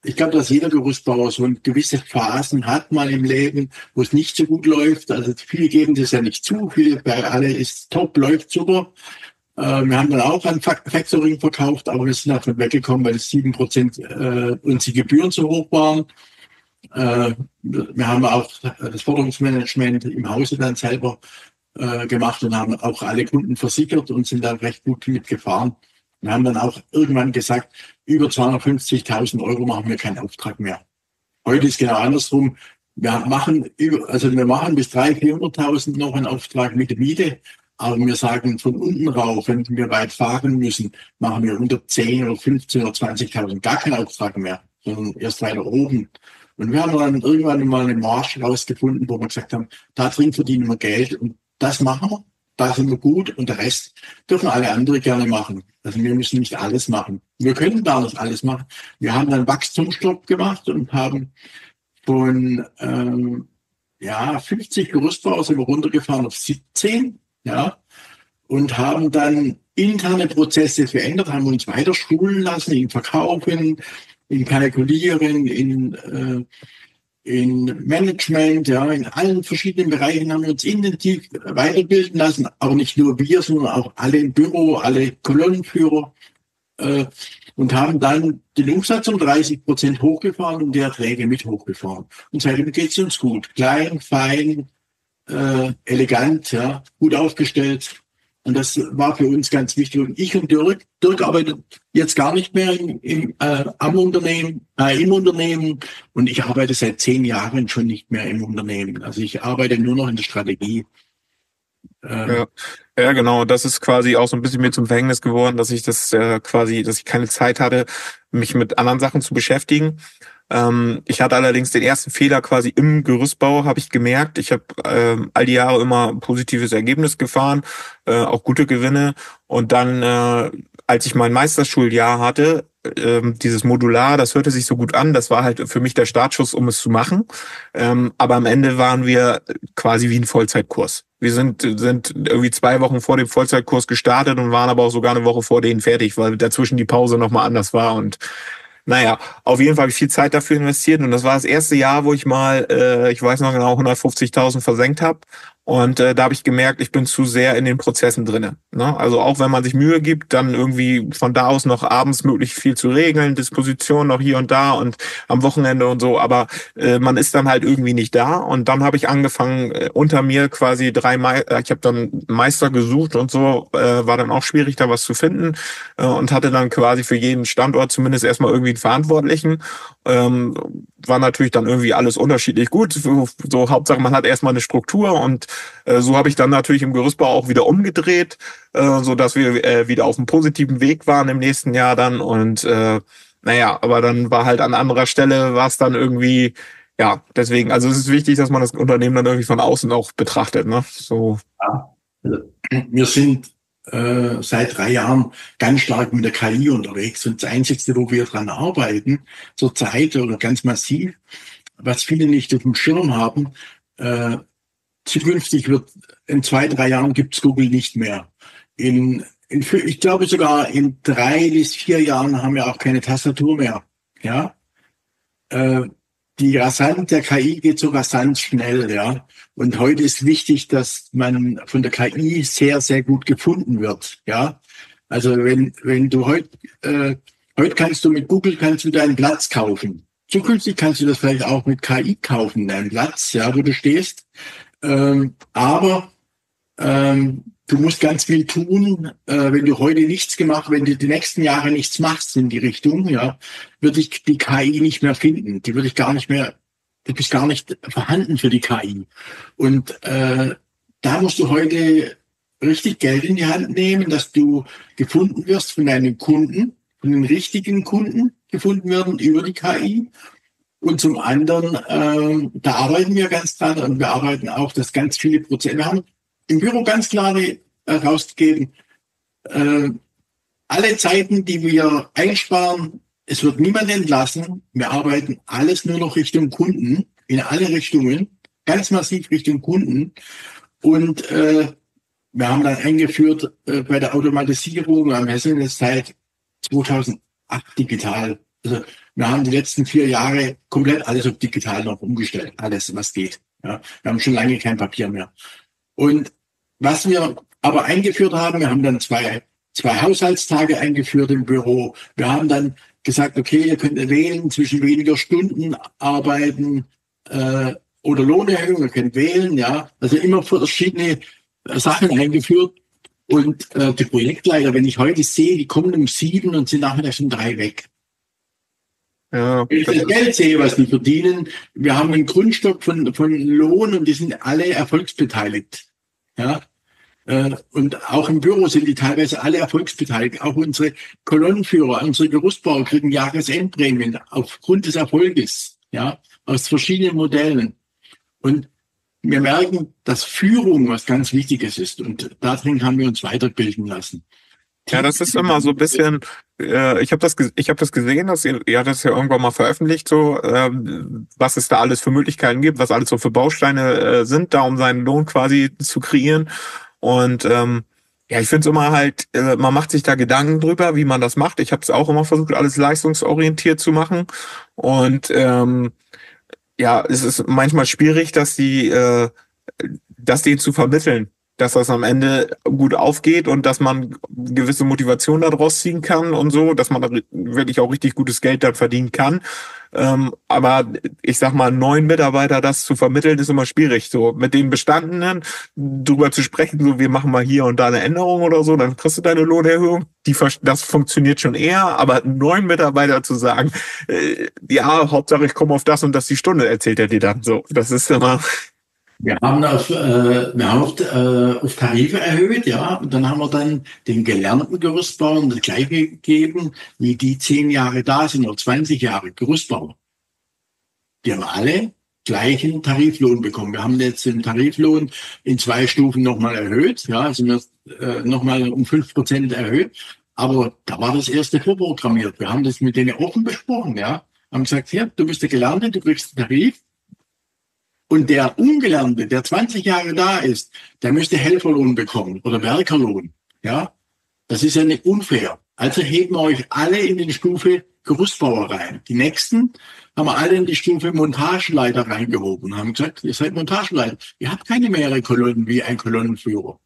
ich glaube, dass jeder Gerüstbauer so gewisse Phasen hat mal im Leben, wo es nicht so gut läuft. Also viele geben das ja nicht zu, viele bei alle ist top, läuft super. Wir haben dann auch ein Factoring verkauft, aber wir sind davon weggekommen, weil 7% uns die Gebühren zu hoch waren. Wir haben auch das Forderungsmanagement im Hause dann selber gemacht und haben auch alle Kunden versichert und sind dann recht gut mitgefahren. Wir haben dann auch irgendwann gesagt, über 250.000 Euro machen wir keinen Auftrag mehr. Heute ist genau andersrum. Wir machen bis 300.000, 400.000 noch einen Auftrag mit der Miete. Aber wir sagen von unten rauf, wenn wir weit fahren müssen, machen wir unter 10 oder 15 oder 20.000 gar keinen Auftrag mehr, sondern erst weiter oben. Und wir haben dann irgendwann mal eine Marge rausgefunden, wo wir gesagt haben, da drin verdienen wir Geld und das machen wir, da sind wir gut und der Rest dürfen alle andere gerne machen. Also wir müssen nicht alles machen. Wir können gar nicht alles machen. Wir haben dann Wachstumsstopp gemacht und haben von 50 Gerüstbauer sind wir runtergefahren auf 17, ja, und haben dann interne Prozesse verändert, haben uns weiter schulen lassen, in Verkaufen, in Kalkulieren, in Management, ja, in allen verschiedenen Bereichen haben wir uns intensiv weiterbilden lassen, aber nicht nur wir, sondern auch alle im Büro, alle Kolonnenführer, und haben dann den Umsatz um 30% hochgefahren und die Erträge mit hochgefahren. Und seitdem geht es uns gut. Klein, fein, elegant, ja, gut aufgestellt. Und das war für uns ganz wichtig. Und ich und Dirk arbeitet jetzt gar nicht mehr im Unternehmen. Und ich arbeite seit 10 Jahren schon nicht mehr im Unternehmen. Also ich arbeite nur noch in der Strategie. Ja, genau. Das ist quasi auch so ein bisschen mir zum Verhängnis geworden, dass ich dass ich keine Zeit hatte, mich mit anderen Sachen zu beschäftigen. Ich hatte allerdings den ersten Fehler quasi im Gerüstbau, habe ich gemerkt. Ich habe all die Jahre immer ein positives Ergebnis gefahren, auch gute Gewinne. Und dann, als ich mein Meisterschuljahr hatte, dieses Modular, das hörte sich so gut an. Das war halt für mich der Startschuss, um es zu machen. Aber am Ende waren wir quasi wie ein Vollzeitkurs. Wir sind irgendwie 2 Wochen vor dem Vollzeitkurs gestartet und waren aber auch sogar eine Woche vor denen fertig, weil dazwischen die Pause nochmal anders war. Und naja, auf jeden Fall habe ich viel Zeit dafür investiert und das war das erste Jahr, wo ich mal, ich weiß noch genau, 150.000 versenkt habe. Und da habe ich gemerkt, ich bin zu sehr in den Prozessen drinne. Ne? Also auch wenn man sich Mühe gibt, dann irgendwie von da aus noch abends möglichst viel zu regeln, Disposition noch hier und da und am Wochenende und so, aber man ist dann halt irgendwie nicht da. Und dann habe ich angefangen, unter mir quasi ich habe dann Meister gesucht und so, war dann auch schwierig, da was zu finden und hatte dann quasi für jeden Standort zumindest erstmal irgendwie einen Verantwortlichen. War natürlich dann irgendwie alles unterschiedlich gut. So Hauptsache, man hat erstmal eine Struktur und so habe ich dann natürlich im Gerüstbau auch wieder umgedreht, so dass wir wieder auf einem positiven Weg waren im nächsten Jahr dann und aber dann war halt an anderer Stelle war es dann irgendwie, ja, deswegen, also es ist wichtig, dass man das Unternehmen dann irgendwie von außen auch betrachtet, ne? So. Wir sind seit 3 Jahren ganz stark mit der KI unterwegs. Und das Einzige, wo wir dran arbeiten, zurzeit oder ganz massiv, was viele nicht auf dem Schirm haben, zukünftig wird, in 2, 3 Jahren gibt es Google nicht mehr. Ich glaube sogar in 3 bis 4 Jahren haben wir auch keine Tastatur mehr. Ja, der KI geht so rasant schnell, ja. Und heute ist wichtig, dass man von der KI sehr, sehr gut gefunden wird, ja. Also wenn du heute kannst du mit Google deinen Platz kaufen. Zukünftig kannst du das vielleicht auch mit KI kaufen, deinen Platz, ja, wo du stehst. Aber du musst ganz viel tun, wenn du heute nichts gemacht, wenn du die nächsten Jahre nichts machst in die Richtung, ja, wird dich die KI nicht mehr finden. Du bist gar nicht vorhanden für die KI. Und da musst du heute richtig Geld in die Hand nehmen, dass du gefunden wirst von deinen Kunden, von den richtigen Kunden gefunden werden über die KI. Und zum anderen, da arbeiten wir ganz dran und wir arbeiten auch, dass ganz viele Prozesse, wir haben im Büro ganz klar rausgegeben, alle Zeiten, die wir einsparen, es wird niemand entlassen. Wir arbeiten alles nur noch Richtung Kunden, in alle Richtungen, ganz massiv Richtung Kunden. Und wir haben dann eingeführt bei der Automatisierung am Hessennetz seit 2008 digital. Also wir haben die letzten 4 Jahre komplett alles auf digital noch umgestellt, alles was geht. Ja, wir haben schon lange kein Papier mehr. Und was wir aber eingeführt haben, wir haben dann zwei Haushaltstage eingeführt im Büro. Wir haben dann gesagt, okay, ihr könnt wählen zwischen weniger Stunden arbeiten oder Lohnerhöhung, ihr könnt wählen, ja. Also immer verschiedene Sachen eingeführt. Und die Projektleiter, wenn ich heute sehe, die kommen um 7 und sind nachmittags um 3 weg. Ja, wenn ich das Geld sehe, was die verdienen, wir haben einen Grundstock von Lohn und die sind alle erfolgsbeteiligt. Ja, und auch im Büro sind die teilweise alle erfolgsbeteiligt. Auch unsere Kolonnenführer, unsere Gerüstbauer kriegen Jahresendprämien aufgrund des Erfolges, ja, aus verschiedenen Modellen. Und wir merken, dass Führung was ganz Wichtiges ist. Und darin haben wir uns weiterbilden lassen. Ja, das ist immer so ein bisschen, ich habe das gesehen, dass ihr das ja irgendwann mal veröffentlicht, so was es da alles für Möglichkeiten gibt, was alles so für Bausteine sind, da um seinen Lohn quasi zu kreieren. Und ja, ich finde es immer halt, man macht sich da Gedanken drüber, wie man das macht. Ich habe es auch immer versucht, alles leistungsorientiert zu machen. Und ja, es ist manchmal schwierig, das denen zu vermitteln, dass das am Ende gut aufgeht und dass man gewisse Motivation daraus ziehen kann und so, dass man da wirklich auch richtig gutes Geld dann verdienen kann. Aber ich sag mal, neuen Mitarbeiter das zu vermitteln, ist immer schwierig. So mit den Bestandenen drüber zu sprechen, so wir machen mal hier und da eine Änderung oder so, dann kriegst du deine Lohnerhöhung. Das funktioniert schon eher, aber neuen Mitarbeiter zu sagen, ja, Hauptsache ich komme auf das und das die Stunde, erzählt er dir dann so. Das ist immer... Wir haben auf Tarife erhöht, ja, und dann haben wir dann den gelernten Gerüstbauern das Gleiche gegeben, wie die 10 Jahre da sind oder 20 Jahre Gerüstbauer. Die haben alle gleichen Tariflohn bekommen. Wir haben jetzt den Tariflohn in 2 Stufen nochmal erhöht, ja, also wir nochmal um 5% erhöht, aber da war das erste vorprogrammiert. Wir haben das mit denen offen besprochen, ja, haben gesagt, ja, du bist der Gelernte, du kriegst einen Tarif. Und der Ungelernte, der 20 Jahre da ist, der müsste Helferlohn bekommen oder Werkerlohn. Ja, das ist ja nicht unfair. Also heben wir euch alle in die Stufe Gerüstbauer rein. Die nächsten haben wir alle in die Stufe Montageleiter reingehoben und haben gesagt, ihr seid Montageleiter. Ihr habt keine mehrere Kolonnen wie ein Kolonnenführer.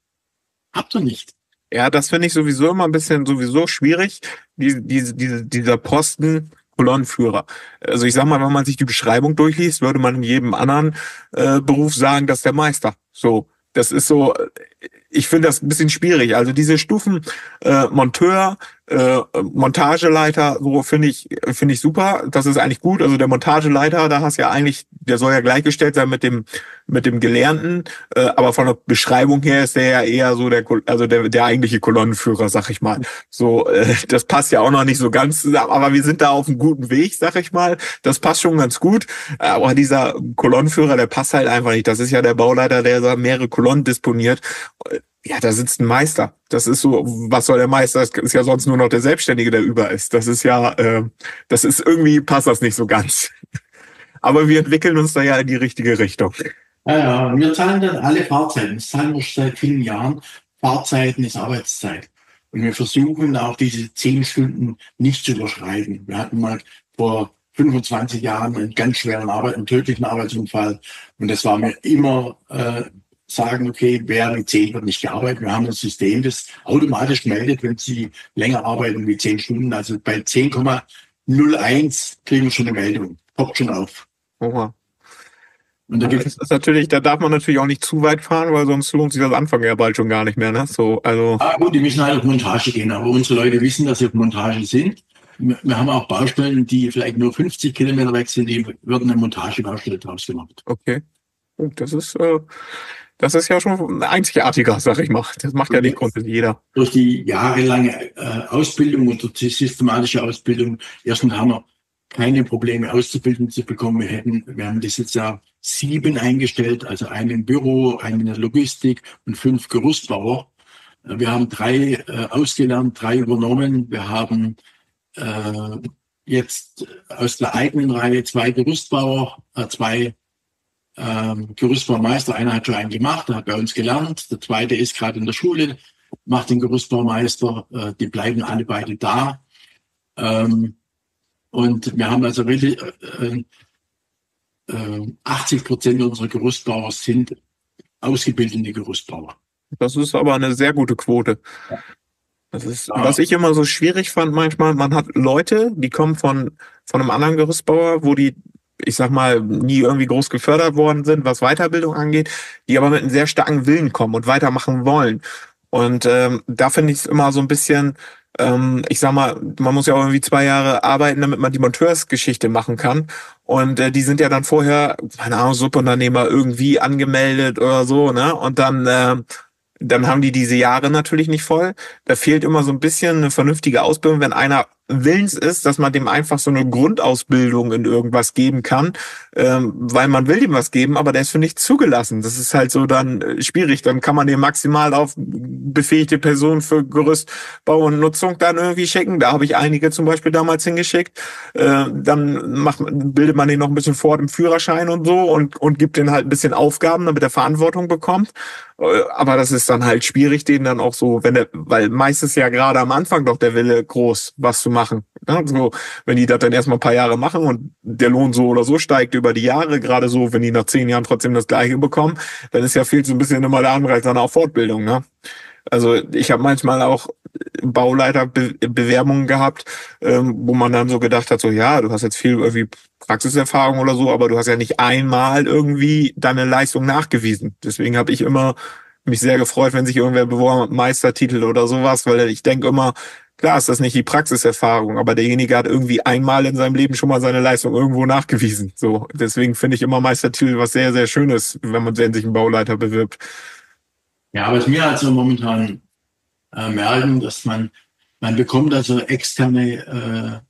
Habt ihr nicht. Ja, das finde ich sowieso immer ein bisschen schwierig, dieser Posten Kolonnenführer. Also ich sag mal, wenn man sich die Beschreibung durchliest, würde man in jedem anderen Beruf sagen, dass der Meister. So, das ist so, ich finde das ein bisschen schwierig. Also diese Stufen Monteur, Montageleiter, so finde ich super. Das ist eigentlich gut. Also der Montageleiter, da hast ja eigentlich, der soll ja gleichgestellt sein mit dem Gelernten. Aber von der Beschreibung her ist der ja eher so der eigentliche Kolonnenführer, sag ich mal. So, das passt ja auch noch nicht so ganz zusammen. Aber wir sind da auf einem guten Weg, sag ich mal. Das passt schon ganz gut. Aber dieser Kolonnenführer, der passt halt einfach nicht. Das ist ja der Bauleiter, der mehrere Kolonnen disponiert. Ja, da sitzt ein Meister. Das ist so, was soll der Meister? Das ist ja sonst nur noch der Selbstständige, der über ist. Das ist ja, das ist irgendwie, passt das nicht so ganz. Aber wir entwickeln uns da ja in die richtige Richtung. Ja, wir zahlen dann alle Fahrzeiten. Das zahlen wir schon seit vielen Jahren. Fahrzeiten ist Arbeitszeit. Und wir versuchen auch diese 10 Stunden nicht zu überschreiten. Wir hatten mal vor 25 Jahren einen ganz schweren einen tödlichen Arbeitsunfall. Und das war mir immer sagen, okay, wer mit 10 wird nicht gearbeitet. Wir haben ein System, das automatisch meldet, wenn Sie länger arbeiten wie 10 Stunden. Also bei 10,01 kriegen wir schon eine Meldung. Poppt schon auf. Oha. Und da gibt Das ist natürlich, da darf man natürlich auch nicht zu weit fahren, weil sonst lohnt sich das Anfang ja bald schon gar nicht mehr, ne? So, also. gut, die müssen halt auf Montage gehen, aber unsere Leute wissen, dass sie auf Montage sind. Wir haben auch Baustellen, die vielleicht nur 50 Kilometer weg sind, die würden eine Montagebaustelle draus gemacht. Okay. Das ist ja schon einzigartiger, sag ich mal. Das macht ja nicht grundsätzlich jeder. Durch die jahrelange Ausbildung und durch die systematische Ausbildung, erstens haben wir keine Probleme auszubilden zu bekommen. Wir haben dieses Jahr 7 eingestellt, also einen im Büro, einen in der Logistik und 5 Gerüstbauer. Wir haben 3 ausgelernt, 3 übernommen. Wir haben jetzt aus der eigenen Reihe 2 Gerüstbauer, 2 Gerüstbaumeister. Einer hat schon einen gemacht, der hat bei uns gelernt. Der zweite ist gerade in der Schule, macht den Gerüstbaumeister. Die bleiben alle beide da. Und wir haben also wirklich 80% unserer Gerüstbauer sind ausgebildete Gerüstbauer. Das ist aber eine sehr gute Quote. Das ist, was ich immer so schwierig fand manchmal, man hat Leute, die kommen von einem anderen Gerüstbauer, wo die, ich sag mal, nie irgendwie groß gefördert worden sind, was Weiterbildung angeht, die aber mit einem sehr starken Willen kommen und weitermachen wollen. Und da finde ich es immer so ein bisschen, ich sag mal, man muss ja auch irgendwie 2 Jahre arbeiten, damit man die Monteursgeschichte machen kann. Und die sind ja dann vorher, keine Ahnung, Subunternehmer irgendwie angemeldet oder so, ne? Und dann haben die diese Jahre natürlich nicht voll. Da fehlt immer so ein bisschen eine vernünftige Ausbildung, wenn einer willens ist, dass man dem einfach so eine Grundausbildung in irgendwas geben kann, weil man will dem was geben, aber der ist für nichts zugelassen. Das ist halt so dann schwierig. Dann kann man den maximal auf befähigte Personen für Gerüstbau und Nutzung dann irgendwie schicken. Da habe ich einige zum Beispiel damals hingeschickt. Dann bildet man den noch ein bisschen fort im Führerschein und so und gibt den halt ein bisschen Aufgaben, damit er Verantwortung bekommt. Aber das ist dann halt schwierig, den dann auch so, weil meistens ja gerade am Anfang doch der Wille groß, was zu machen. Ja, so, wenn die das dann erstmal ein paar Jahre machen und der Lohn so oder so steigt über die Jahre, gerade so, wenn die nach 10 Jahren trotzdem das Gleiche bekommen, dann ist ja viel so ein bisschen immer der Anreiz dann auch Fortbildung, ne? Also ich habe manchmal auch Bauleiterbewerbungen gehabt, wo man dann so gedacht hat, so ja, du hast jetzt viel irgendwie Praxiserfahrung oder so, aber du hast ja nicht einmal irgendwie deine Leistung nachgewiesen. Deswegen habe ich immer mich sehr gefreut, wenn sich irgendwer beworben hat, Meistertitel oder sowas, weil ich denke immer, klar ist das nicht die Praxiserfahrung, aber derjenige hat irgendwie einmal in seinem Leben schon mal seine Leistung irgendwo nachgewiesen. So, deswegen finde ich immer Meistertitel was sehr, sehr Schönes, wenn man sich einen Bauleiter bewirbt. Ja, was wir also momentan merken, dass man bekommt also externe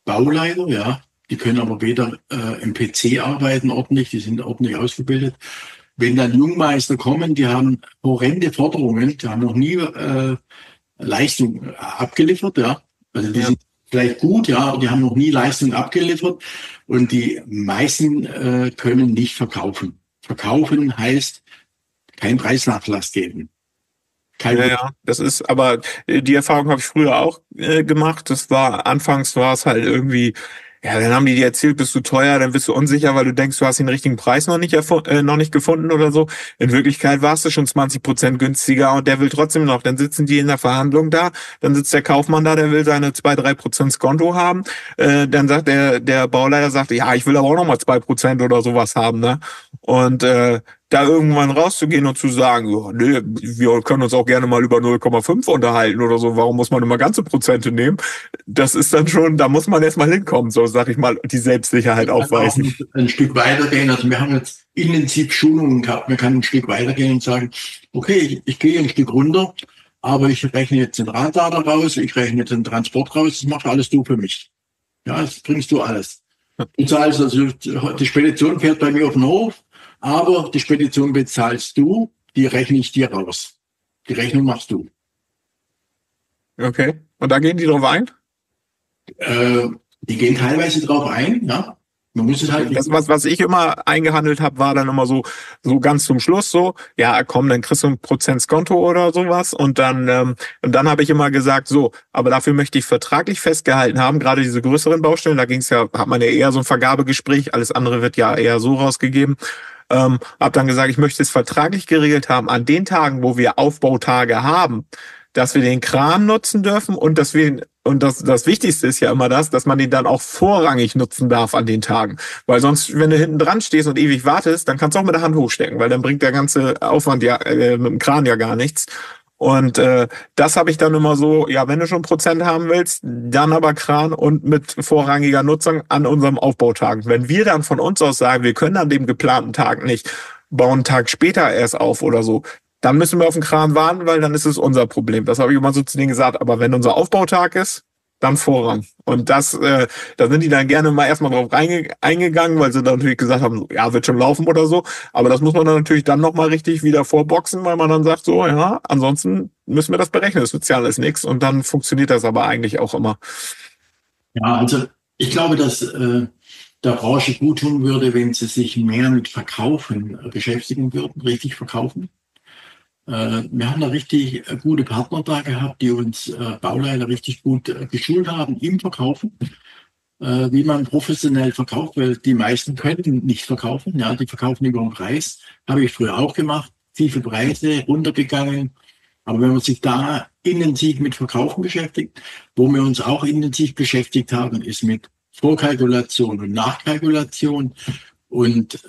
Bauleiter, ja, die können aber weder im PC arbeiten ordentlich, die sind ordentlich ausgebildet. Wenn dann Jungmeister kommen, die haben horrende Forderungen, die haben noch nie Leistung abgeliefert, ja. Also die sind vielleicht gut, ja, aber die haben noch nie Leistung abgeliefert und die meisten können nicht verkaufen. Verkaufen heißt keinen Preisnachlass geben. Ja, das ist, aber die Erfahrung habe ich früher auch gemacht. Anfangs war es halt irgendwie, ja, dann haben die dir erzählt, bist du teuer, dann bist du unsicher, weil du denkst, du hast den richtigen Preis noch nicht gefunden oder so. In Wirklichkeit warst du schon 20% günstiger und der will trotzdem noch. Dann sitzen die in der Verhandlung da, dann sitzt der Kaufmann da, der will seine 2-3% Skonto haben. Dann sagt der Bauleiter sagt, ja, ich will aber auch noch mal 2% oder sowas haben, ne? Und da irgendwann rauszugehen und zu sagen, oh, nee, wir können uns auch gerne mal über 0,5 unterhalten oder so, warum muss man immer ganze Prozente nehmen? Das ist dann schon, da muss man erstmal hinkommen, so sag ich mal, die Selbstsicherheit aufweisen. Ein Stück weitergehen, also wir haben jetzt intensiv Schulungen gehabt, man kann ein Stück weitergehen und sagen, okay, ich gehe ein Stück runter, aber ich rechne jetzt den Radlader raus, ich rechne jetzt den Transport raus, das machst alles du für mich. Ja, das bringst du alles. Du zahlst also, die Spedition fährt bei mir auf den Hof, aber die Spedition bezahlst du, die rechne ich dir raus. Die Rechnung machst du. Okay. Und da gehen die drauf ein? Die gehen teilweise drauf ein, ja. Man muss es halt. Das, was ich immer eingehandelt habe, war dann immer so ganz zum Schluss so, ja, komm, dann kriegst du ein Prozentskonto oder sowas. Und dann habe ich immer gesagt, so, aber dafür möchte ich vertraglich festgehalten haben, gerade diese größeren Baustellen, da ging's ja, hat man ja eher so ein Vergabegespräch, alles andere wird ja eher so rausgegeben. Hab dann gesagt, ich möchte es vertraglich geregelt haben, an den Tagen, wo wir Aufbautage haben, dass wir den Kran nutzen dürfen und dass wir, und das Wichtigste ist ja immer das, dass man den dann auch vorrangig nutzen darf an den Tagen. Weil sonst, wenn du hinten dran stehst und ewig wartest, dann kannst du auch mit der Hand hochstecken, weil dann bringt der ganze Aufwand ja mit dem Kran ja gar nichts. Und das habe ich dann immer so, ja, wenn du schon Prozent haben willst, dann aber Kran und mit vorrangiger Nutzung an unserem Aufbautag. Wenn wir dann von uns aus sagen, wir können an dem geplanten Tag nicht, bauen einen Tag später erst auf oder so, dann müssen wir auf den Kran warten, weil dann ist es unser Problem. Das habe ich immer so zu denen gesagt. Aber wenn unser Aufbautag ist, dann Vorrang. Und da sind die dann gerne mal erstmal drauf eingegangen, weil sie dann natürlich gesagt haben, ja, wird schon laufen oder so. Aber das muss man dann natürlich dann nochmal richtig wieder vorboxen, weil man dann sagt, so, ja, ansonsten müssen wir das berechnen. Das Sozial ist nichts. Und dann funktioniert das aber eigentlich auch immer. Ja, also ich glaube, dass der Branche gut tun würde, wenn sie sich mehr mit Verkaufen beschäftigen würden, richtig verkaufen. Wir haben da richtig gute Partner da gehabt, die uns Bauleiter richtig gut geschult haben im Verkaufen, wie man professionell verkauft, weil die meisten können nicht verkaufen. Ja, die verkaufen über den Preis. Habe ich früher auch gemacht. Tiefe Preise, runtergegangen. Aber wenn man sich da intensiv mit Verkaufen beschäftigt, wo wir uns auch intensiv beschäftigt haben, ist mit Vorkalkulation und Nachkalkulation und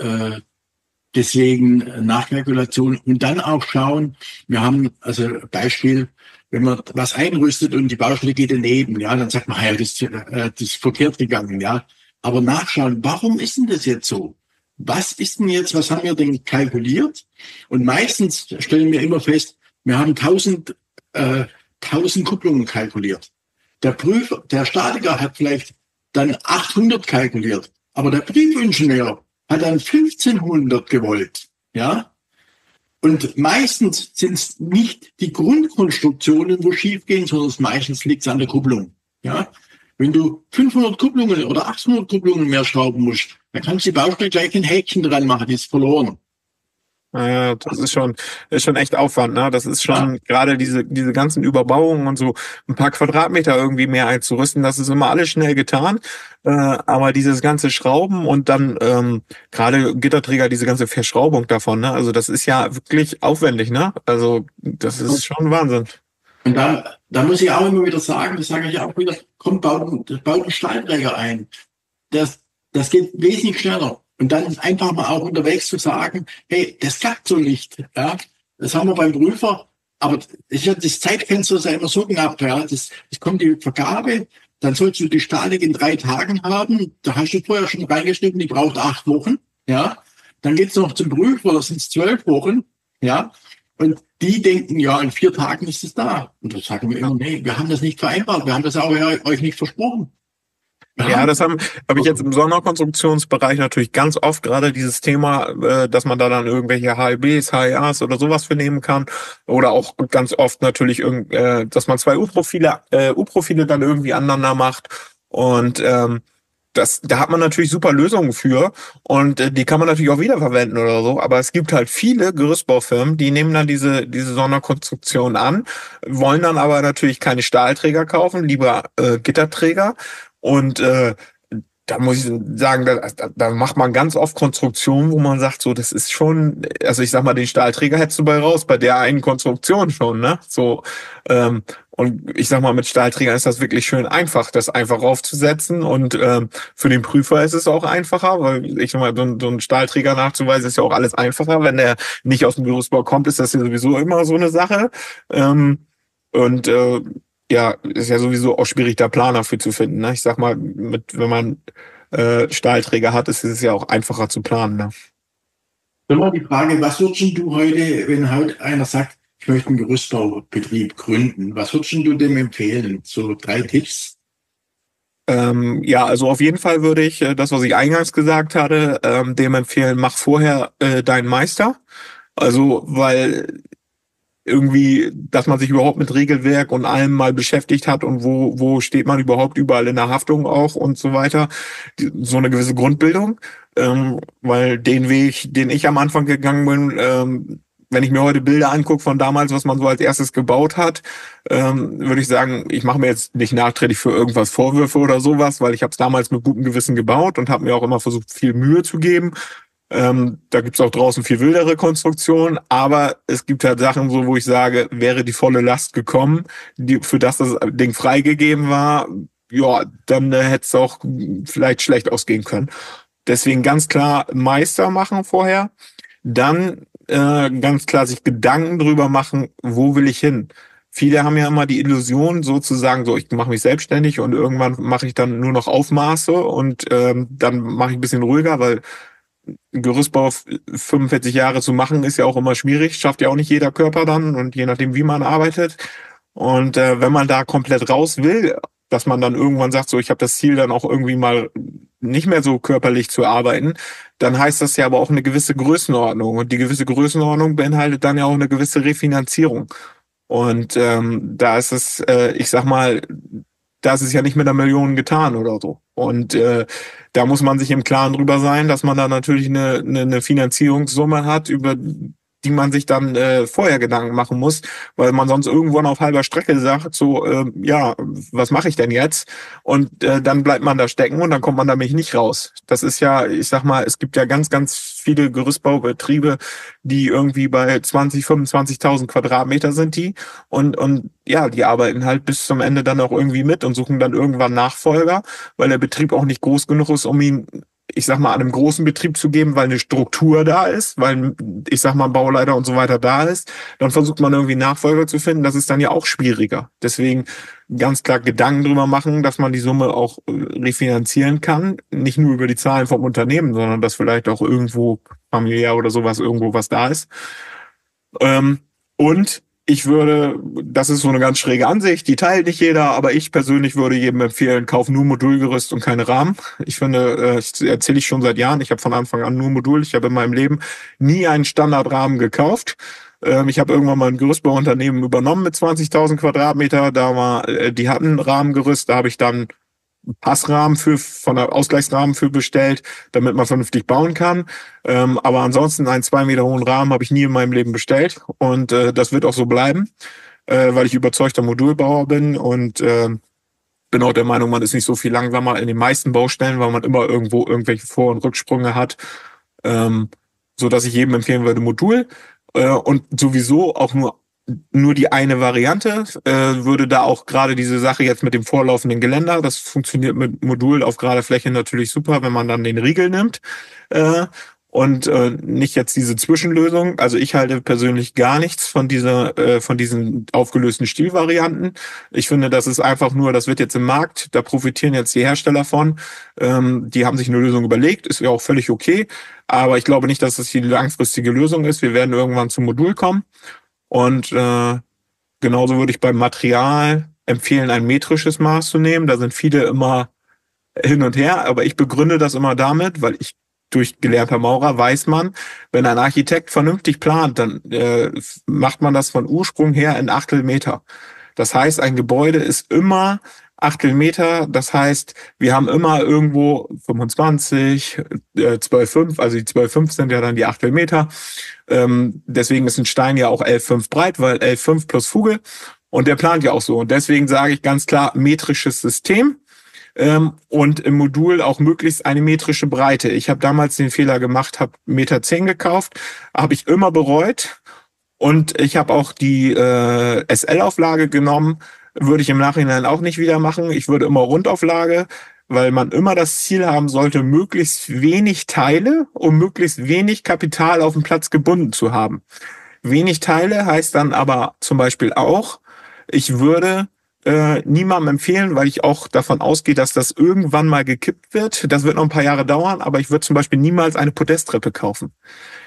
deswegen Nachkalkulation und dann auch schauen, wir haben, also Beispiel, wenn man was einrüstet und die Baustelle geht daneben, ja, dann sagt man, ja, das ist verkehrt gegangen, ja. Aber nachschauen, warum ist denn das jetzt so? Was ist denn jetzt, was haben wir denn kalkuliert? Und meistens stellen wir immer fest, wir haben 1000 Kupplungen kalkuliert. Der Statiker hat vielleicht dann 800 kalkuliert, aber der Briefingenieur hat dann 1500 gewollt, ja. Und meistens sind es nicht die Grundkonstruktionen, wo schief gehen, sondern meistens liegt es an der Kupplung, ja. Wenn du 500 Kupplungen oder 800 Kupplungen mehr schrauben musst, dann kannst du die Baustelle gleich ein Häkchen dran machen, die ist verloren. Ja, das ist schon echt Aufwand, ne? Das ist schon gerade diese ganzen Überbauungen und so ein paar Quadratmeter irgendwie mehr einzurüsten, das ist immer alles schnell getan. Aber dieses ganze Schrauben und dann gerade Gitterträger, diese ganze Verschraubung davon, ne? Also das ist ja wirklich aufwendig, ne? Also das ist schon Wahnsinn. Und da muss ich auch immer wieder sagen, das sage ich auch wieder, komm, baut einen Stahlträger ein. Das geht wesentlich schneller. Und dann einfach mal auch unterwegs zu sagen, hey, das klappt so nicht. Ja, das haben wir beim Prüfer, aber das Zeitfenster ist ja immer so knapp. Ja, das kommt die Vergabe, dann sollst du die Statik in 3 Tagen haben. Da hast du vorher schon reingeschnitten, die braucht 8 Wochen. Ja, dann geht's noch zum Prüfer, das sind 12 Wochen. Ja, und die denken, ja, in 4 Tagen ist es da. Und da sagen wir immer, nee, wir haben das nicht vereinbart, wir haben das auch euch nicht versprochen. Ja, das habe ich jetzt im Sonderkonstruktionsbereich natürlich ganz oft, gerade dieses Thema, dass man da dann irgendwelche HLBs, HEAs oder sowas für nehmen kann. Oder auch ganz oft natürlich, dass man 2 U-Profile dann irgendwie aneinander macht. Und da hat man natürlich super Lösungen für und die kann man natürlich auch wiederverwenden oder so. Aber es gibt halt viele Gerüstbaufirmen, die nehmen dann diese Sonderkonstruktion an, wollen dann aber natürlich keine Stahlträger kaufen, lieber Gitterträger. Und da muss ich sagen, da macht man ganz oft Konstruktionen, wo man sagt, so, das ist schon, also ich sag mal, den Stahlträger hättest du bei der einen Konstruktion schon, ne? So, und ich sag mal, mit Stahlträgern ist das wirklich schön einfach, das einfach aufzusetzen. Und für den Prüfer ist es auch einfacher, weil ich sag mal, so ein Stahlträger nachzuweisen ist ja auch alles einfacher. Wenn der nicht aus dem Gerüstbau kommt, ist das ja sowieso immer so eine Sache. Ja, ist ja sowieso auch schwierig, da Planer für zu finden. Ne? Ich sag mal, wenn man Stahlträger hat, ist es ja auch einfacher zu planen. Ne? Immer die Frage, was würdest du heute, wenn heute einer sagt, ich möchte einen Gerüstbaubetrieb gründen, was würdest du dem empfehlen? So 3 Tipps? Ja, also auf jeden Fall würde ich das, was ich eingangs gesagt hatte, dem empfehlen, mach vorher deinen Meister. Also, weil irgendwie, dass man sich überhaupt mit Regelwerk und allem mal beschäftigt hat und wo steht man überhaupt überall in der Haftung auch und so weiter. So eine gewisse Grundbildung, weil den Weg, den ich am Anfang gegangen bin, wenn ich mir heute Bilder angucke von damals, was man so als erstes gebaut hat, würde ich sagen, ich mache mir jetzt nicht nachträglich für irgendwas Vorwürfe oder sowas, weil ich habe es damals mit gutem Gewissen gebaut und habe mir auch immer versucht, viel Mühe zu geben. Da gibt's auch draußen viel wildere Konstruktionen, aber es gibt halt Sachen so, wo ich sage, wäre die volle Last gekommen, für das Ding freigegeben war, ja, dann hätte es auch vielleicht schlecht ausgehen können. Deswegen ganz klar Meister machen vorher, dann ganz klar sich Gedanken drüber machen, wo will ich hin? Viele haben ja immer die Illusion sozusagen, so ich mache mich selbstständig und irgendwann mache ich dann nur noch Aufmaße und dann mache ich ein bisschen ruhiger, weil Gerüstbau 45 Jahre zu machen, ist ja auch immer schwierig, schafft ja auch nicht jeder Körper dann und je nachdem, wie man arbeitet. Und wenn man da komplett raus will, dass man dann irgendwann sagt, so ich habe das Ziel dann auch irgendwie mal nicht mehr so körperlich zu arbeiten, dann heißt das ja aber auch eine gewisse Größenordnung. Und die gewisse Größenordnung beinhaltet dann ja auch eine gewisse Refinanzierung. Und da ist es, ich sag mal, da ist es ja nicht mit 1 Million getan oder so. Und da muss man sich im Klaren drüber sein, dass man da natürlich eine Finanzierungssumme hat, über die man sich dann vorher Gedanken machen muss, weil man sonst irgendwann auf halber Strecke sagt, so, ja, was mache ich denn jetzt? Und dann bleibt man da stecken und dann kommt man damit nicht raus. Das ist ja, ich sag mal, es gibt ja ganz, ganz viele Gerüstbaubetriebe, die irgendwie bei 20, 25.000 Quadratmeter sind die und ja, die arbeiten halt bis zum Ende dann auch irgendwie mit und suchen dann irgendwann Nachfolger, weil der Betrieb auch nicht groß genug ist, um ihn, ich sag mal, an einem großen Betrieb zu geben, weil eine Struktur da ist, weil, ich sag mal, ein Bauleiter und so weiter da ist. Dann versucht man irgendwie Nachfolger zu finden. Das ist dann ja auch schwieriger. Deswegen ganz klar Gedanken drüber machen, dass man die Summe auch refinanzieren kann. Nicht nur über die Zahlen vom Unternehmen, sondern dass vielleicht auch irgendwo familiär oder sowas irgendwo was da ist. Und ich würde, das ist so eine ganz schräge Ansicht, die teilt nicht jeder, aber ich persönlich würde jedem empfehlen, kauf nur Modulgerüst und keine Rahmen. Ich finde, das erzähle ich schon seit Jahren, ich habe von Anfang an nur Modul, ich habe in meinem Leben nie einen Standardrahmen gekauft. Ich habe irgendwann mal ein Gerüstbauunternehmen übernommen mit 20.000 Quadratmeter, die hatten ein Rahmengerüst, da habe ich dann Passrahmen von der Ausgleichsrahmen für bestellt, damit man vernünftig bauen kann. Aber ansonsten einen 2 Meter hohen Rahmen habe ich nie in meinem Leben bestellt und das wird auch so bleiben, weil ich überzeugter Modulbauer bin und bin auch der Meinung, man ist nicht so viel langsamer in den meisten Baustellen, weil man immer irgendwo irgendwelche Vor- und Rücksprünge hat, so dass ich jedem empfehlen würde Modul und sowieso auch nur die eine Variante, würde da auch gerade diese Sache jetzt mit dem vorlaufenden Geländer, das funktioniert mit Modul auf gerader Fläche natürlich super, wenn man dann den Riegel nimmt und nicht jetzt diese Zwischenlösung. Also ich halte persönlich gar nichts von diesen aufgelösten Stielvarianten. Ich finde, das ist einfach nur, das wird jetzt im Markt, da profitieren jetzt die Hersteller von. Die haben sich eine Lösung überlegt, ist ja auch völlig okay, aber ich glaube nicht, dass das die langfristige Lösung ist. Wir werden irgendwann zum Modul kommen. Und genauso würde ich beim Material empfehlen, ein metrisches Maß zu nehmen. Da sind viele immer hin und her, aber ich begründe das immer damit, weil ich durch gelernter Maurer weiß man, wenn ein Architekt vernünftig plant, dann macht man das von Ursprung her in Achtelmeter. Das heißt, ein Gebäude ist immer Achtelmeter, das heißt, wir haben immer irgendwo 25, 12,5, also die 12,5 sind ja dann die Achtelmeter. Deswegen ist ein Stein ja auch 11,5 breit, weil 11,5 plus Fuge und der plant ja auch so. Und deswegen sage ich ganz klar metrisches System und im Modul auch möglichst eine metrische Breite. Ich habe damals den Fehler gemacht, habe 1,10 Meter gekauft, habe ich immer bereut und ich habe auch die SL-Auflage genommen, würde ich im Nachhinein auch nicht wieder machen. Ich würde immer Rundauflage, weil man immer das Ziel haben sollte, möglichst wenig Teile, um möglichst wenig Kapital auf dem Platz gebunden zu haben. Wenig Teile heißt dann aber zum Beispiel auch, ich würde niemandem empfehlen, weil ich auch davon ausgehe, dass das irgendwann mal gekippt wird. Das wird noch ein paar Jahre dauern, aber ich würde zum Beispiel niemals eine Podesttreppe kaufen.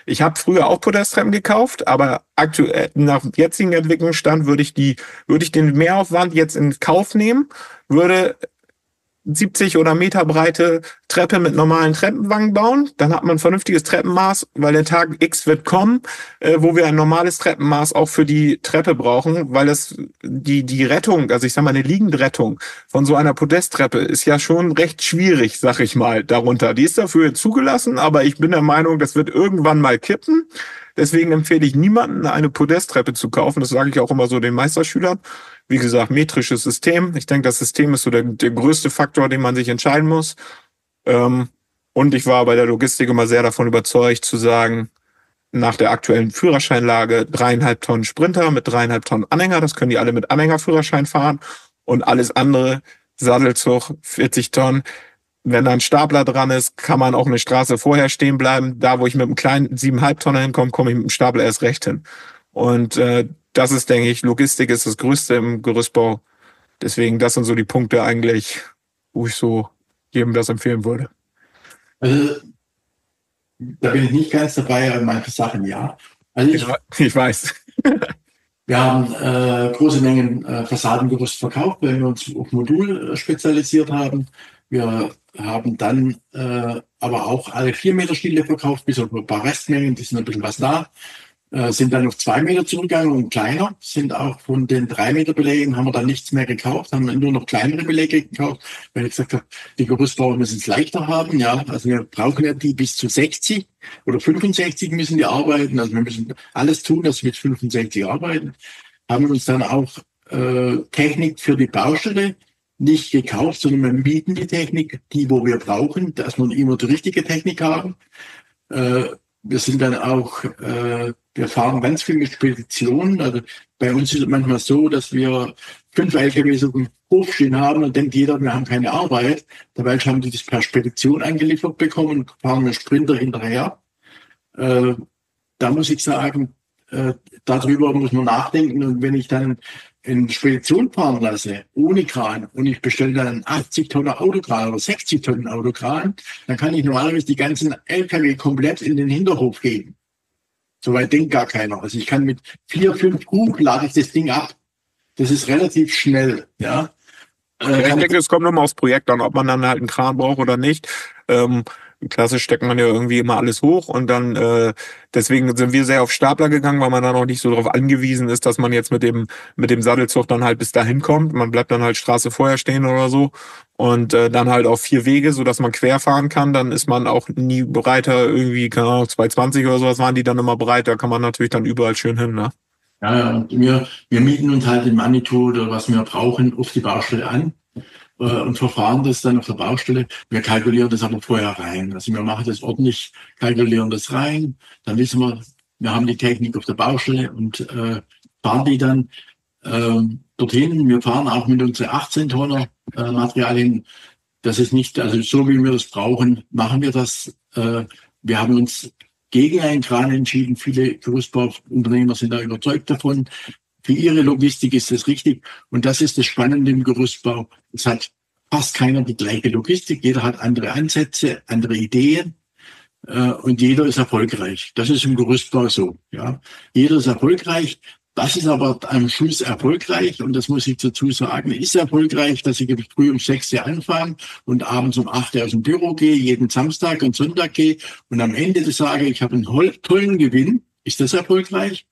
Ich habe früher auch Podesttreppen gekauft, aber aktuell nach jetzigen Entwicklungsstand würde ich den Mehraufwand jetzt in Kauf nehmen, würde 70 oder Meter breite Treppe mit normalen Treppenwangen bauen. Dann hat man ein vernünftiges Treppenmaß, weil der Tag X wird kommen, wo wir ein normales Treppenmaß auch für die Treppe brauchen, weil es die Rettung, also ich sag mal eine Liegendrettung von so einer Podesttreppe ist ja schon recht schwierig, sag ich mal, darunter. Die ist dafür zugelassen, aber ich bin der Meinung, das wird irgendwann mal kippen. Deswegen empfehle ich niemanden, eine Podesttreppe zu kaufen. Das sage ich auch immer so den Meisterschülern. Wie gesagt, metrisches System. Ich denke, das System ist so der größte Faktor, den man sich entscheiden muss. Und ich war bei der Logistik immer sehr davon überzeugt zu sagen, nach der aktuellen Führerscheinlage 3,5 Tonnen Sprinter mit 3,5 Tonnen Anhänger. Das können die alle mit Anhängerführerschein fahren. Und alles andere, Sattelzug, 40 Tonnen. Wenn da ein Stapler dran ist, kann man auch eine Straße vorher stehen bleiben. Da, wo ich mit einem kleinen 7,5 Tonner hinkomme, komme ich mit dem Stapler erst recht hin. Und das ist, denke ich, Logistik ist das Größte im Gerüstbau. Deswegen, das sind so die Punkte eigentlich, wo ich so jedem das empfehlen würde. Also, da bin ich nicht ganz dabei, aber manche Sachen ja. Also ich weiß. Wir haben große Mengen Fassadengerüst verkauft, weil wir uns auf Modul spezialisiert haben. Wir haben dann aber auch alle 4 Meter Stiele verkauft, bis auf ein paar Restmengen, die sind ein bisschen was da. Sind dann auf 2 Meter zurückgegangen und kleiner, sind auch von den 3 Meter Belägen, haben wir dann nichts mehr gekauft, haben nur noch kleinere Belege gekauft, weil ich gesagt habe, die Gerüstbauer müssen es leichter haben, ja, also wir brauchen ja die bis zu 60 oder 65 müssen die arbeiten, also wir müssen alles tun, dass wir mit 65 arbeiten, haben uns dann auch Technik für die Baustelle nicht gekauft, sondern wir bieten die Technik, die wo wir brauchen, dass wir immer die richtige Technik haben. Wir sind dann auch, wir fahren ganz viel mit Speditionen. Also bei uns ist es manchmal so, dass wir 5 LKWs auf dem Hof stehen haben und denkt jeder, wir haben keine Arbeit. Dabei haben die das per Spedition angeliefert bekommen und fahren mit Sprinter hinterher. Da muss ich sagen, darüber muss man nachdenken. Und wenn ich dann in Spedition fahren lasse, ohne Kran, und ich bestelle dann einen 80 Tonnen Autokran oder 60 Tonnen Autokran, dann kann ich normalerweise die ganzen LKW komplett in den Hinterhof geben. Soweit denkt gar keiner. Also ich kann mit 4, 5 Hub lade ich das Ding ab. Das ist relativ schnell, ja. Ich denke, es kommt nochmal aufs Projekt an, ob man dann halt einen Kran braucht oder nicht. Klassisch steckt man ja irgendwie immer alles hoch und dann deswegen sind wir sehr auf Stapler gegangen, weil man dann auch nicht so darauf angewiesen ist, dass man jetzt mit dem Sattelzug dann halt bis dahin kommt. Man bleibt dann halt Straße vorher stehen oder so und dann halt auf 4 Wege, so dass man quer fahren kann. Dann ist man auch nie breiter, irgendwie, keine Ahnung, 220 oder sowas waren die dann immer breit. Da kann man natürlich dann überall schön hin, ne? Ja, und wir mieten uns halt den Manitou oder was wir brauchen auf die Baustelle an und verfahren das dann auf der Baustelle. Wir kalkulieren das aber vorher rein. Also wir machen das ordentlich, kalkulieren das rein. Dann wissen wir haben die Technik auf der Baustelle und fahren die dann dorthin. Wir fahren auch mit unseren 18 Tonner Materialien. Das ist nicht, also so wie wir das brauchen, machen wir das. Wir haben uns gegen einen Kran entschieden. Viele Gerüstbauunternehmer sind da überzeugt davon. Für ihre Logistik ist das richtig. Und das ist das Spannende im Gerüstbau. Es hat fast keiner die gleiche Logistik. Jeder hat andere Ansätze, andere Ideen. Und jeder ist erfolgreich. Das ist im Gerüstbau so. Ja, jeder ist erfolgreich. Das ist aber am Schluss erfolgreich. Und das muss ich dazu sagen, ist erfolgreich, dass ich früh um 6 Uhr anfange und abends um 8 Uhr aus dem Büro gehe, jeden Samstag und Sonntag gehe. Und am Ende sage ich habe einen tollen Gewinn. Ist das erfolgreich?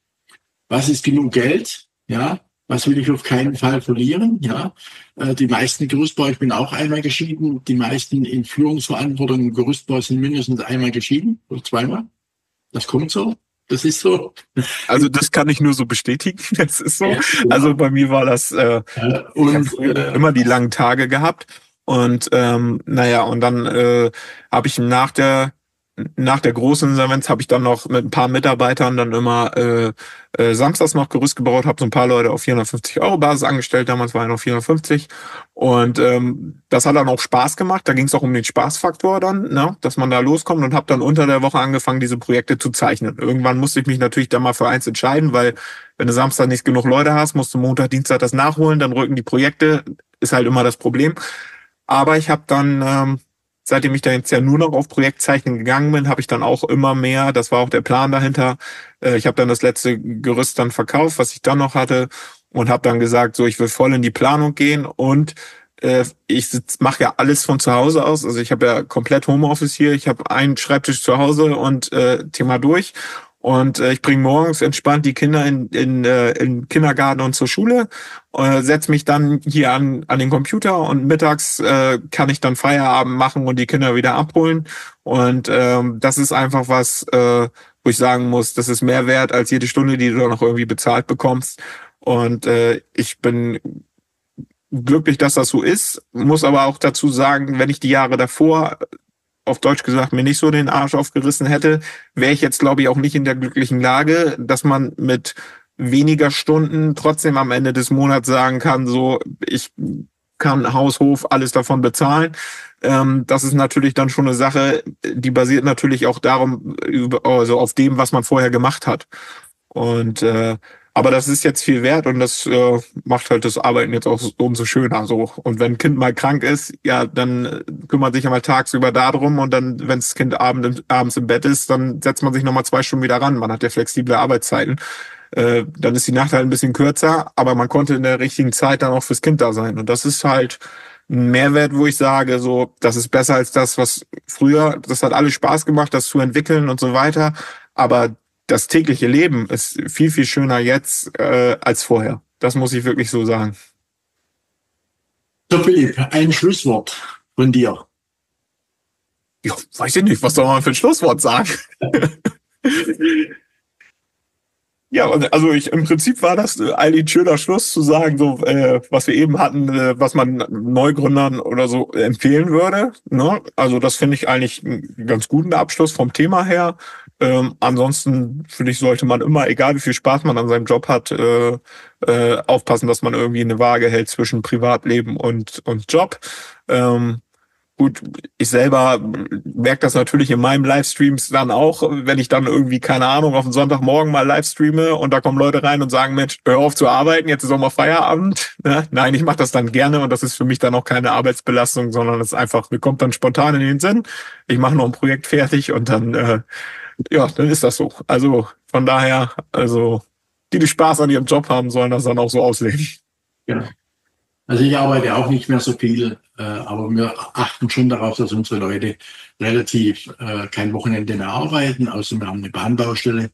Was ist genug Geld? Ja, was will ich auf keinen Fall verlieren? Ja, die meisten Gerüstbauer, ich bin auch einmal geschieden. Die meisten in Führungsverantwortung im Gerüstbau sind mindestens einmal geschieden oder zweimal. Das kommt so. Das ist so. Also das kann ich nur so bestätigen. Das ist so. Ja, genau. Also bei mir war das ich habe immer die langen Tage gehabt und und dann habe ich nach der großen Insolvenz habe ich dann noch mit ein paar Mitarbeitern dann immer samstags noch Gerüst gebaut, habe so ein paar Leute auf 450 € Basis angestellt, damals war ich noch 450 und das hat dann auch Spaß gemacht, da ging es auch um den Spaßfaktor dann, ne, dass man da loskommt und habe dann unter der Woche angefangen, diese Projekte zu zeichnen. Irgendwann musste ich mich natürlich dann mal für eins entscheiden, weil wenn du Samstag nicht genug Leute hast, musst du Montag, Dienstag das nachholen, dann rücken die Projekte, ist halt immer das Problem. Aber ich habe dann seitdem ich da jetzt ja nur noch auf Projektzeichnen gegangen bin, habe ich dann auch immer mehr, das war auch der Plan dahinter, ich habe dann das letzte Gerüst dann verkauft, was ich dann noch hatte und habe dann gesagt, so ich will voll in die Planung gehen und Ich mache ja alles von zu Hause aus. Also ich habe ja komplett Homeoffice hier. Ich habe einen Schreibtisch zu Hause und Thema durch. Und ich bringe morgens entspannt die Kinder in Kindergarten und zur Schule, setze mich dann hier an den Computer und mittags kann ich dann Feierabend machen und die Kinder wieder abholen. Und das ist einfach was, wo ich sagen muss, das ist mehr wert als jede Stunde, die du dann noch irgendwie bezahlt bekommst. Und ich bin glücklich, dass das so ist, muss aber auch dazu sagen, wenn ich die Jahre davor auf Deutsch gesagt, mir nicht so den Arsch aufgerissen hätte, wäre ich jetzt, glaube ich, auch nicht in der glücklichen Lage, dass man mit weniger Stunden trotzdem am Ende des Monats sagen kann, so, ich kann Haus, Hof, alles davon bezahlen. Das ist natürlich dann schon eine Sache, die basiert natürlich auch darum, also auf dem, was man vorher gemacht hat. Und aber das ist jetzt viel wert und das macht halt das Arbeiten jetzt auch umso schöner. So. Und wenn ein Kind mal krank ist, ja, dann kümmert sich ja mal tagsüber darum und dann, wenn das Kind abends im Bett ist, dann setzt man sich nochmal 2 Stunden wieder ran. Man hat ja flexible Arbeitszeiten. Dann ist die Nacht halt ein bisschen kürzer, aber man konnte in der richtigen Zeit dann auch fürs Kind da sein. Und das ist halt ein Mehrwert, wo ich sage, so, das ist besser als das, was früher, das hat alles Spaß gemacht, das zu entwickeln und so weiter. Aber das tägliche Leben ist viel, viel schöner jetzt als vorher. Das muss ich wirklich so sagen. So, Philipp, ein Schlusswort von dir. Ja, weiß ich nicht, was soll man für ein Schlusswort sagen? Ja, also im Prinzip war das eigentlich ein schöner Schluss zu sagen, so was wir eben hatten, was man Neugründern oder so empfehlen würde. Ne? Also das finde ich eigentlich einen ganz guten Abschluss vom Thema her. Ansonsten finde ich, sollte man immer, egal wie viel Spaß man an seinem Job hat, aufpassen, dass man irgendwie eine Waage hält zwischen Privatleben und Job. Gut, ich selber merke das natürlich in meinem Livestreams dann auch, wenn ich dann irgendwie, keine Ahnung, auf den Sonntagmorgen mal livestreame und da kommen Leute rein und sagen, Mensch, hör auf zu arbeiten, jetzt ist auch mal Feierabend. Ne? Nein, ich mache das dann gerne und das ist für mich dann auch keine Arbeitsbelastung, sondern es ist einfach, mir kommt dann spontan in den Sinn. Ich mache noch ein Projekt fertig und dann, ja, dann ist das so. Also von daher, also die Spaß an ihrem Job haben, sollen das dann auch so ausleben. Genau. Also ich arbeite auch nicht mehr so viel, aber wir achten schon darauf, dass unsere Leute relativ kein Wochenende mehr arbeiten, außer wir haben eine Bahnbaustelle,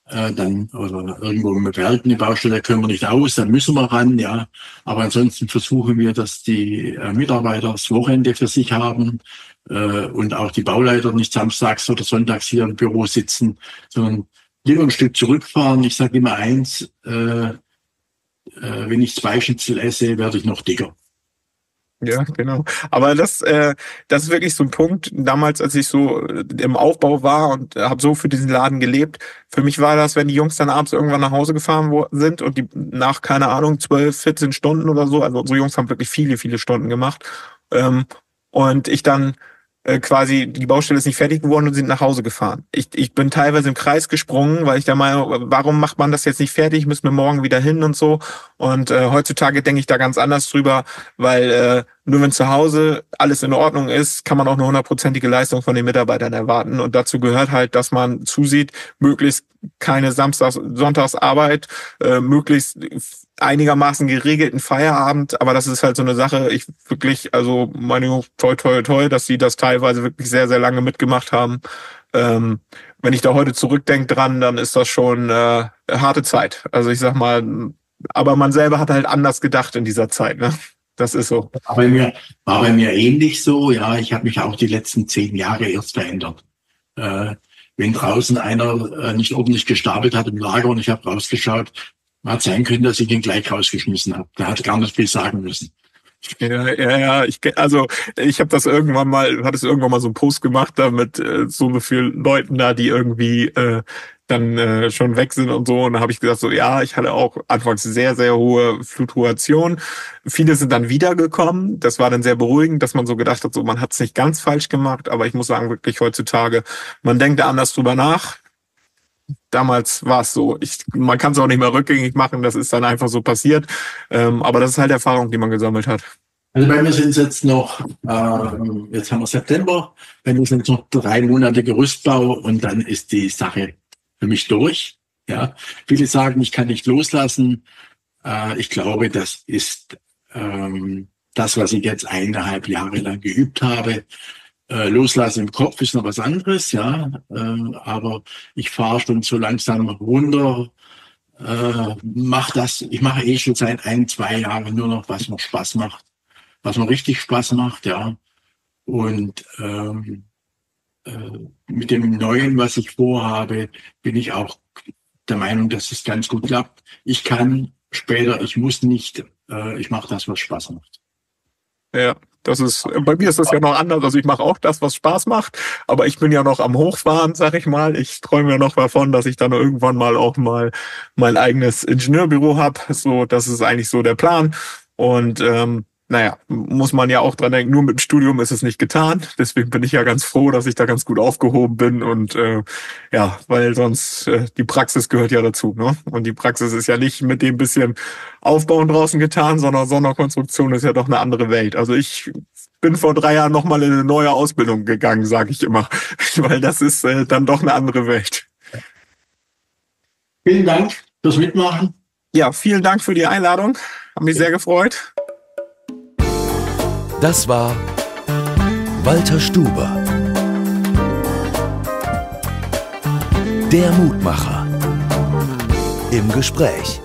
dann oder irgendwo im Werk eine Baustelle können wir nicht aus, dann müssen wir ran, ja. Aber ansonsten versuchen wir, dass die Mitarbeiter das Wochenende für sich haben und auch die Bauleiter nicht samstags oder sonntags hier im Büro sitzen, sondern lieber ein Stück zurückfahren. Ich sage immer eins, wenn ich 2 Schnitzel esse, werde ich noch dicker. Ja, genau. Aber das ist wirklich so ein Punkt. Damals, als ich so im Aufbau war und habe so für diesen Laden gelebt, für mich war das, wenn die Jungs dann abends irgendwann nach Hause gefahren sind und die nach, keine Ahnung, 12, 14 Stunden oder so, also unsere Jungs haben wirklich viele, viele Stunden gemacht, und ich dann quasi, die Baustelle ist nicht fertig geworden und sind nach Hause gefahren. Ich bin teilweise im Kreis gesprungen, weil ich da meine, warum macht man das jetzt nicht fertig? Müssen wir morgen wieder hin und so. Und heutzutage denke ich da ganz anders drüber, weil nur wenn zu Hause alles in Ordnung ist, kann man auch eine 100%ige Leistung von den Mitarbeitern erwarten. Und dazu gehört halt, dass man zusieht, möglichst keine Sonntagsarbeit, möglichst einigermaßen geregelten Feierabend, aber das ist halt so eine Sache, ich wirklich, also meine Jungs, toi, toi, toi, dass sie das teilweise wirklich sehr, sehr lange mitgemacht haben. Wenn ich da heute zurückdenke dran, dann ist das schon harte Zeit. Also ich sag mal, aber man selber hat halt anders gedacht in dieser Zeit, ne? Das ist so. War bei mir ähnlich so, ja, ich habe mich auch die letzten 10 Jahre erst verändert. Wenn draußen einer nicht ordentlich gestapelt hat im Lager und ich habe rausgeschaut, hat sein können, dass ich ihn gleich rausgeschmissen habe. Da hat gar nicht viel sagen müssen. Ja. Ich habe das irgendwann mal, so einen Post gemacht, da mit so vielen Leuten da, die irgendwie dann schon weg sind und so. Und da habe ich gesagt, so ja, ich hatte auch anfangs sehr, sehr hohe Fluktuation. Viele sind dann wiedergekommen. Das war dann sehr beruhigend, dass man so gedacht hat, so man hat es nicht ganz falsch gemacht. Aber ich muss sagen, wirklich heutzutage, man denkt da anders drüber nach. Damals war es so. Man kann es auch nicht mehr rückgängig machen. Das ist dann einfach so passiert. Aber das ist halt Erfahrung, die man gesammelt hat. Also bei mir sind es jetzt noch, jetzt haben wir September, bei mir sind es noch 3 Monate Gerüstbau und dann ist die Sache für mich durch. Ja, viele sagen, ich kann nicht loslassen. Ich glaube, das ist das, was ich jetzt 1,5 Jahre lang geübt habe. Loslassen im Kopf ist noch was anderes, ja, aber ich fahre schon so langsam runter, ich mache eh schon seit 1, 2 Jahren nur noch, was mir Spaß macht, was mir richtig Spaß macht, ja. Und mit dem Neuen, was ich vorhabe, bin ich auch der Meinung, dass es ganz gut klappt. Ich kann später, ich muss nicht, ich mache das, was Spaß macht. Ja, bei mir ist das ja noch anders. Also ich mache auch das, was Spaß macht, aber ich bin ja noch am Hochfahren, sag ich mal. Ich träume ja noch davon, dass ich dann irgendwann mal auch mal mein eigenes Ingenieurbüro habe. So, das ist eigentlich so der Plan. Und naja, muss man ja auch dran denken, nur mit dem Studium ist es nicht getan. Deswegen bin ich ja ganz froh, dass ich da ganz gut aufgehoben bin. Und ja, weil sonst die Praxis gehört ja dazu, ne? Und die Praxis ist ja nicht mit dem bisschen Aufbauen draußen getan, sondern Sonderkonstruktion ist ja doch eine andere Welt. Also ich bin vor 3 Jahren nochmal in eine neue Ausbildung gegangen, sage ich immer. Weil das ist dann doch eine andere Welt. Vielen Dank fürs Mitmachen. Ja, vielen Dank für die Einladung. Hat mich sehr gefreut. Das war Walter Stuber, der Mutmacher, im Gespräch.